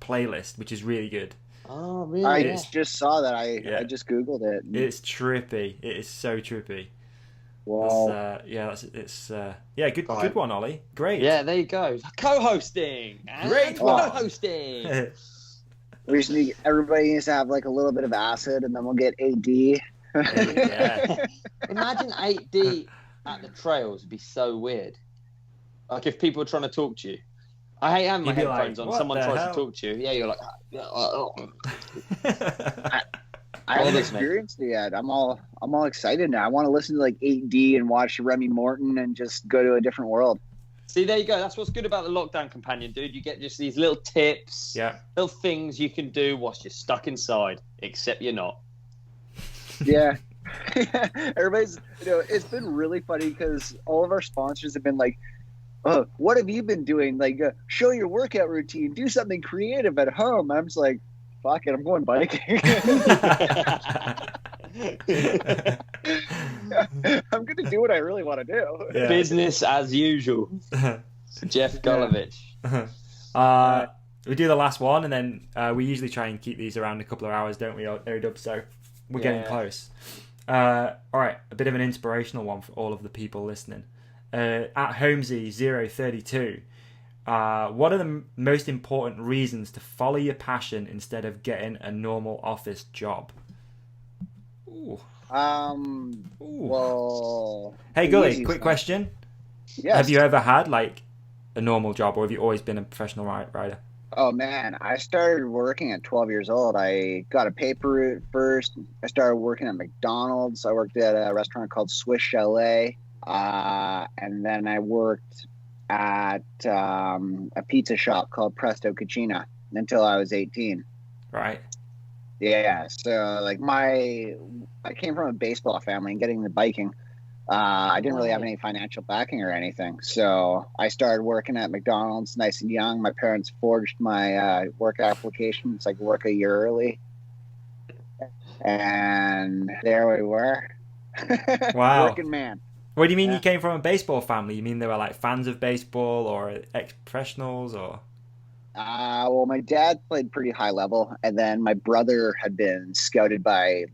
playlist, which is really good. Oh, really? I just saw that. I just Googled it. It's trippy. It is so trippy. Wow. Good one, Ollie. Great. Yeah, there you go. Co-hosting. Great one. Co-hosting. Everybody needs to have a little bit of acid, and then we'll get AD. Yeah. Imagine 8D at the trails would be so weird. If people are trying to talk to you. I hate having my headphones on. Someone tries to talk to you. Yeah, you're like... I haven't experienced it yet. I'm all excited now. I want to listen to 8D and watch Remy Morton and just go to a different world. See, there you go. That's what's good about the Lockdown Companion, dude. You get just these little tips, little things you can do whilst you're stuck inside, except you're not. Yeah. Everybody's, it's been really funny because all of our sponsors have been like, oh, what have you been doing? Like, show your workout routine, do something creative at home. I'm just like, fuck it, I'm going biking. I'm going to do what I really want to do. Yeah. Business as usual. Geoff Gulevich. We do the last one, and then we usually try and keep these around a couple of hours, don't we, O-Dub? So we're getting close. All right, a bit of an inspirational one for all of the people listening. At Holmesy032, what are the most important reasons to follow your passion instead of getting a normal office job? Ooh. Well... Hey, Gully, quick question. Yes. Have you ever had, like, a normal job, or have you always been a professional rider? Oh, man. I started working at 12 years old. I got a paper route first. I started working at McDonald's. I worked at a restaurant called Swiss Chalet. And then I worked at a pizza shop called Presto Cucina until I was 18. Right. Yeah. So, like, I came from a baseball family, and getting into biking, I didn't really have any financial backing or anything. So I started working at McDonald's nice and young. My parents forged my work application so I could work a year early. And there we were. Wow. Working man. What do you mean you came from a baseball family? You mean they were like fans of baseball or ex-professionals or? Well, my dad played pretty high level, and then my brother had been scouted by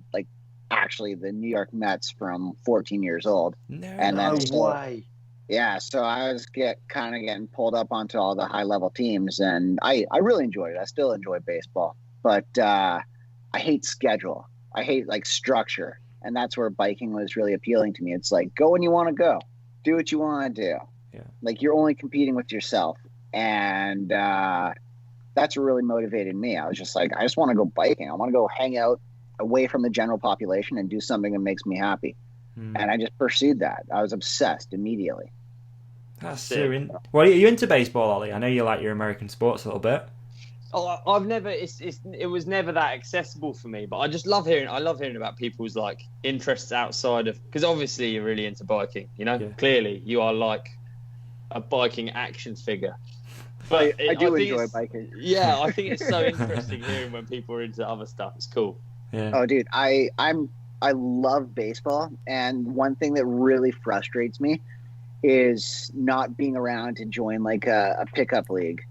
actually the New York Mets from 14 years old. No way. Yeah, so I was kind of getting pulled up onto all the high level teams, and I really enjoyed it. I still enjoy baseball, but I hate schedule. I hate structure. And that's where biking was really appealing to me. It's like, go when you want to go, do what you want to do. Yeah. Like, you're only competing with yourself. And that's what really motivated me. I was just like, I just want to go biking. I want to go hang out away from the general population and do something that makes me happy. And I just pursued that. I was obsessed immediately. That's so Well, are you into baseball, Ollie? I know you like your American sports a little bit. Oh, I've never. It was never that accessible for me. But I just love hearing. I love hearing about people's interests outside of, because obviously you're really into biking. Clearly you are like a biking action figure. But I do enjoy biking. Yeah, I think it's so interesting hearing when people are into other stuff. It's cool. Yeah. Oh, dude, I love baseball, and one thing that really frustrates me is not being around to join a pickup league.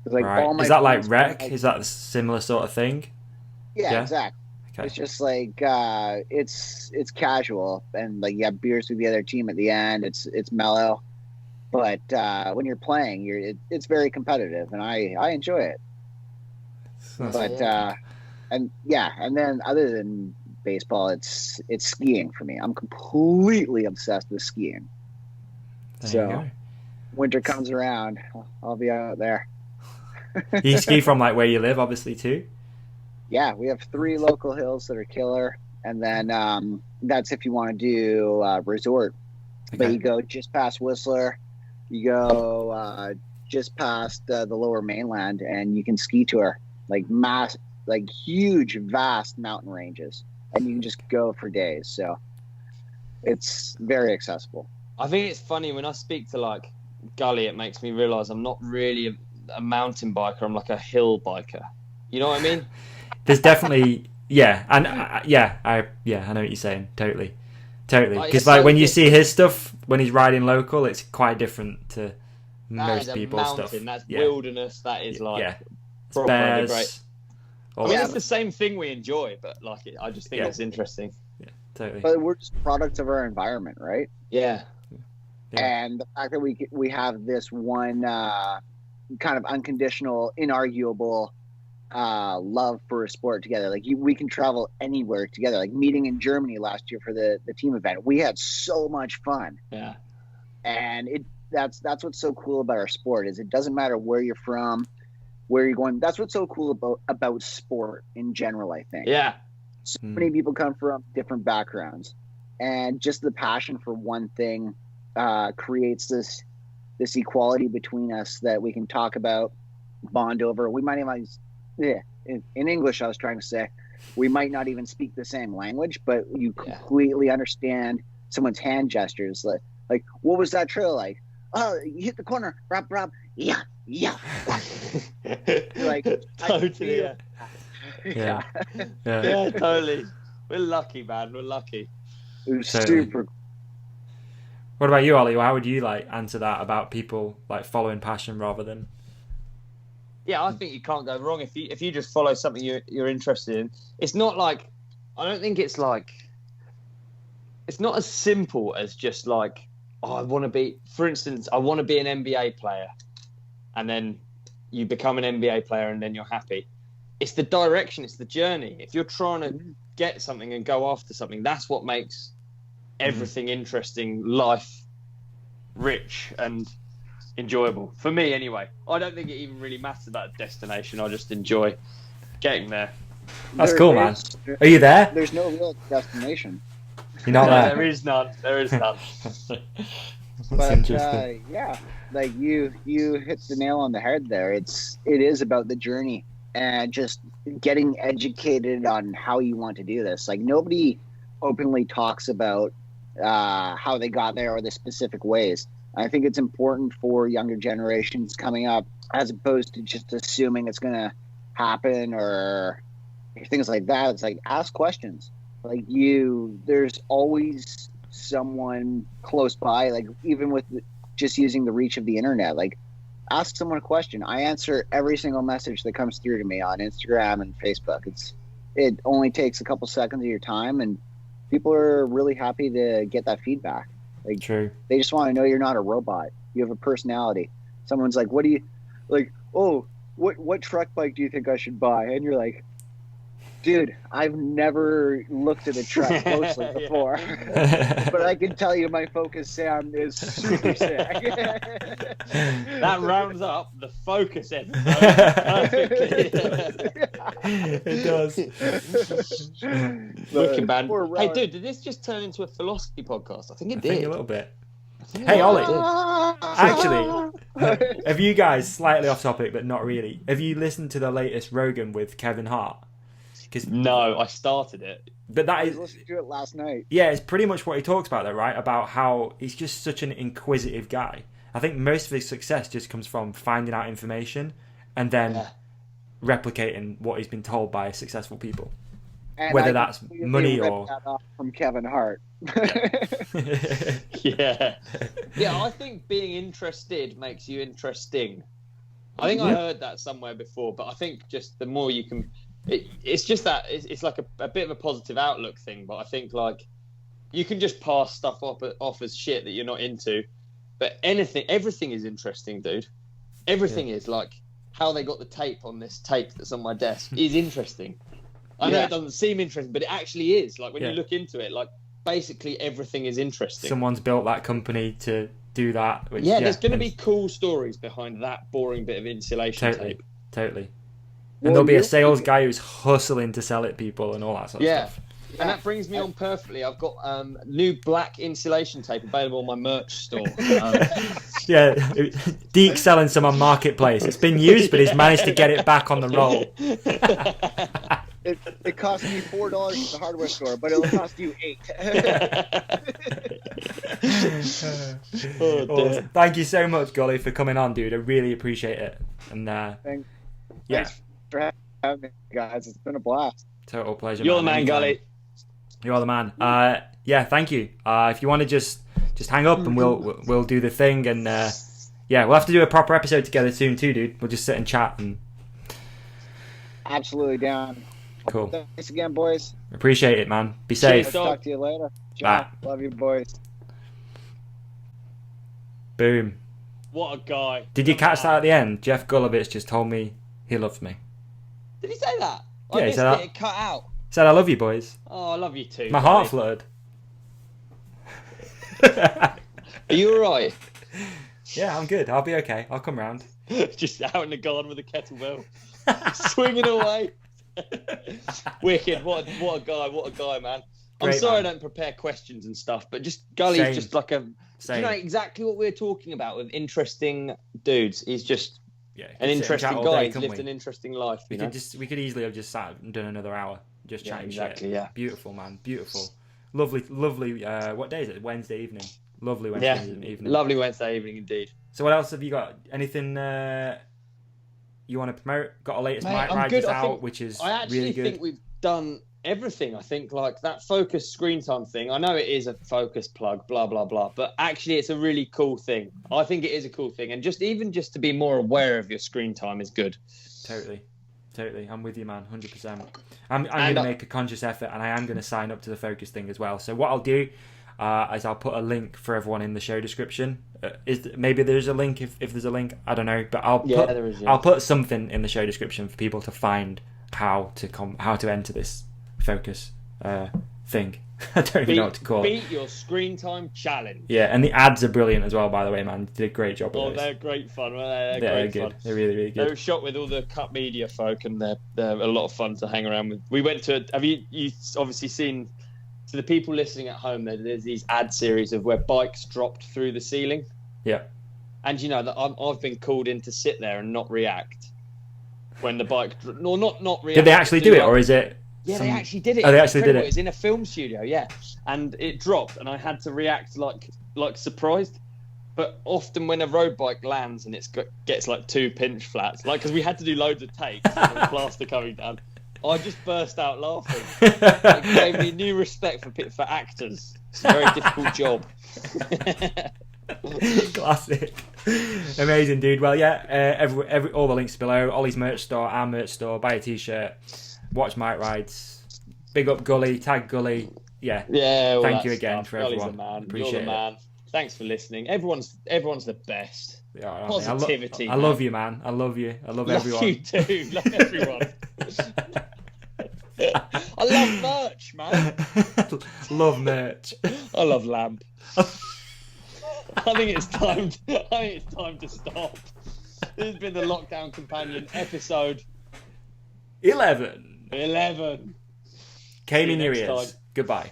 Right. Is that like rec? Is that a similar sort of thing? Yeah, exactly. Okay. It's just it's casual, and you have beers with the other team at the end. It's mellow, but when you're playing, it's very competitive, and I enjoy it. And then other than baseball, it's skiing for me. I'm completely obsessed with skiing. So winter comes around, I'll be out there. You ski from where you live, obviously, too? Yeah, we have 3 local hills that are killer, and then that's if you want to do resort. Okay. But you go just past Whistler, you go just past the lower mainland, and you can ski tour huge, vast mountain ranges, and you can just go for days. So it's very accessible. I think it's funny when I speak to Gully, it makes me realize I'm not really a mountain biker. I'm a hill biker. You know what I mean? There's definitely I know what you're saying. Totally. Because when you see his stuff when he's riding local, it's quite different to most people's stuff. That's wilderness. That is bears. Great. I mean, it's the same thing we enjoy, but I just think it's interesting. Yeah, totally. But we're just products of our environment, right? Yeah. And the fact that we have this one kind of unconditional, inarguable love for a sport together. We can travel anywhere together. Meeting in Germany last year for the team event, we had so much fun. Yeah. And that's what's so cool about our sport is it doesn't matter where you're from, where you're going. That's what's so cool about sport in general, I think. Yeah. So many people come from different backgrounds, and just the passion for one thing creates this equality between us that we can talk about, bond over. We might even in English, I was trying to say, we might not even speak the same language, but you completely understand someone's hand gestures. Like, what was that trail like? Oh, you hit the corner, Rob. Yeah. Like, totally. Yeah, totally. We're lucky, man. We're lucky. It was super. What about you, Ollie? How would you like answer that about people like following passion rather than? Yeah, I think you can't go wrong if you just follow something you're interested in. It's not like, I don't think it's like, it's not as simple as just like, oh, I want to be, for instance, I want to be an NBA player, and then you become an NBA player and then you're happy. It's the direction, it's the journey. If you're trying to get something and go after something, that's what makes everything interesting, life rich and enjoyable. For me, anyway. I don't think it even really matters about destination. I just enjoy getting there. That's cool, man. Are you there? There's no real destination. You're not there? There is none. But yeah, like you hit the nail on the head there. It is about the journey and just getting educated on how you want to do this. Like, nobody openly talks about how they got there or the specific ways. I think it's important for younger generations coming up, as opposed to just assuming it's going to happen or things like that. It's like, ask questions. Like, there's always someone close by, like, even with just using the reach of the internet. Like, ask someone a question. I answer every single message that comes through to me on Instagram and Facebook. It only takes a couple seconds of your time, and people are really happy to get that feedback. Like, true. They just want to know you're not a robot. You have a personality. Someone's like, what do you like? Oh, what truck bike do you think I should buy? And you're like, dude, I've never looked at a truck closely before, but I can tell you my Focus Sam is super sick. That rounds up the Focus episode perfectly. It does. Wicked, man. Hey, dude, did this just turn into a philosophy podcast? I think it did. I think a little bit. Hey, Ollie. Actually, have you guys, slightly off topic, but not really, have you listened to the latest Rogan with Kevin Hart? No, I started it. But that I is, listened to it last night. Yeah, it's pretty much what he talks about though, right? About how he's just such an inquisitive guy. I think most of his success just comes from finding out information and then replicating what he's been told by successful people. And whether that's money or... that off from Kevin Hart. Yeah, I think being interested makes you interesting. I think I heard that somewhere before, but I think just the more you can... It's just that it's like a bit of a positive outlook thing, but I think like you can just pass stuff off as shit that you're not into, but everything is interesting, dude. Everything is like how they got the tape on this tape that's on my desk is interesting. I know it doesn't seem interesting, but it actually is. Like when you look into it, like basically everything is interesting. Someone's built that company to do that. Which, there's going to be cool stories behind that boring bit of insulation tape. Totally. And there'll be a sales guy who's hustling to sell it people and all that sort of stuff. And that brings me on perfectly. I've got new black insulation tape available on my merch store. Deke's selling some on Marketplace. It's been used, but he's managed to get it back on the roll. It cost me $4 at the hardware store, but it'll cost you $8. Awesome. Thank you so much, Gully, for coming on, dude. I really appreciate it. And Thanks for having me, guys. It's been a blast. Total pleasure. You're the man, Gully. You are the man. Thank you. If you want to just hang up and we'll do the thing, and we'll have to do a proper episode together soon too, dude. We'll just sit and chat and. Absolutely down. Cool. Thanks again, boys. Appreciate it, man. Be safe. Cheers, talk to you later. Bye. Love you, boys. Boom. What a guy. Did you catch that at the end? Geoff Gulevich just told me he loves me. Did he say that? Yeah, he said that. It cut out. He said, I love you, boys. Oh, I love you too. My heart fluttered. Are you alright? Yeah, I'm good. I'll be okay. I'll come round. Just out in the garden with a kettlebell. Swinging away. Wicked. What a guy, man. Great, I'm sorry I don't prepare questions and stuff, but just Gully's just like you know exactly what we're talking about with interesting dudes. He's just an interesting guy. He's lived an interesting life. We could easily have just sat and done another hour just chatting exactly, shit. Yeah, beautiful, man, beautiful, lovely. What day is it? Wednesday evening. Lovely Wednesday evening. Lovely Wednesday evening indeed. So what else have you got? Anything you want to promote? Got a latest mic ride just out, which is really good. I actually think we've done everything. I think like that focused screen time thing. I know it is a focus plug, blah blah blah, but actually it's a really cool thing. I think it is a cool thing, and just to be more aware of your screen time is good. Totally. I'm with you, man. 100%. I'm going to make a conscious effort, and I am going to sign up to the focus thing as well. So what I'll do is I'll put a link for everyone in the show description. Maybe there's a link if there's a link. I don't know, but I'll put something in the show description for people to find how to enter this focus thing. I don't even know what to call it. Beat your screen time challenge. Yeah, and the ads are brilliant as well, by the way, man. You did a great job with those. They're great fun. They're great good. Fun. They're really, really good. They were shot with all the Cut Media folk, and they're a lot of fun to hang around with. We went to. Have you obviously seen? To the people listening at home, there's these ad series of where bikes dropped through the ceiling. Yeah. And you know that I've been called in to sit there and not react when the bike. No, not react. Did they actually do it, or is it? Yeah, they actually did it. Oh, they actually did it. It was in a film studio, yeah, and it dropped, and I had to react like surprised. But often when a road bike lands and gets like 2 pinch flats, like because we had to do loads of takes and the plaster coming down, I just burst out laughing. It gave me new respect for actors. It's a very difficult job. Classic. Amazing, dude. Well, yeah, all the links below. Ollie's merch store, our merch store. Buy a t-shirt. Watch Mike Rides. Big up Gully. Tag Gully. Yeah. Thank you again for everyone. Gully's the man. Appreciate You're the man. Thanks for listening. Everyone's the best. Yeah, positivity. I love you, man. I love you. I love everyone. You too. Love everyone. I love merch, man. Love merch. I love lamp. I think it's time to stop. This has been the Lockdown Companion episode 11. Came in your ears. Goodbye.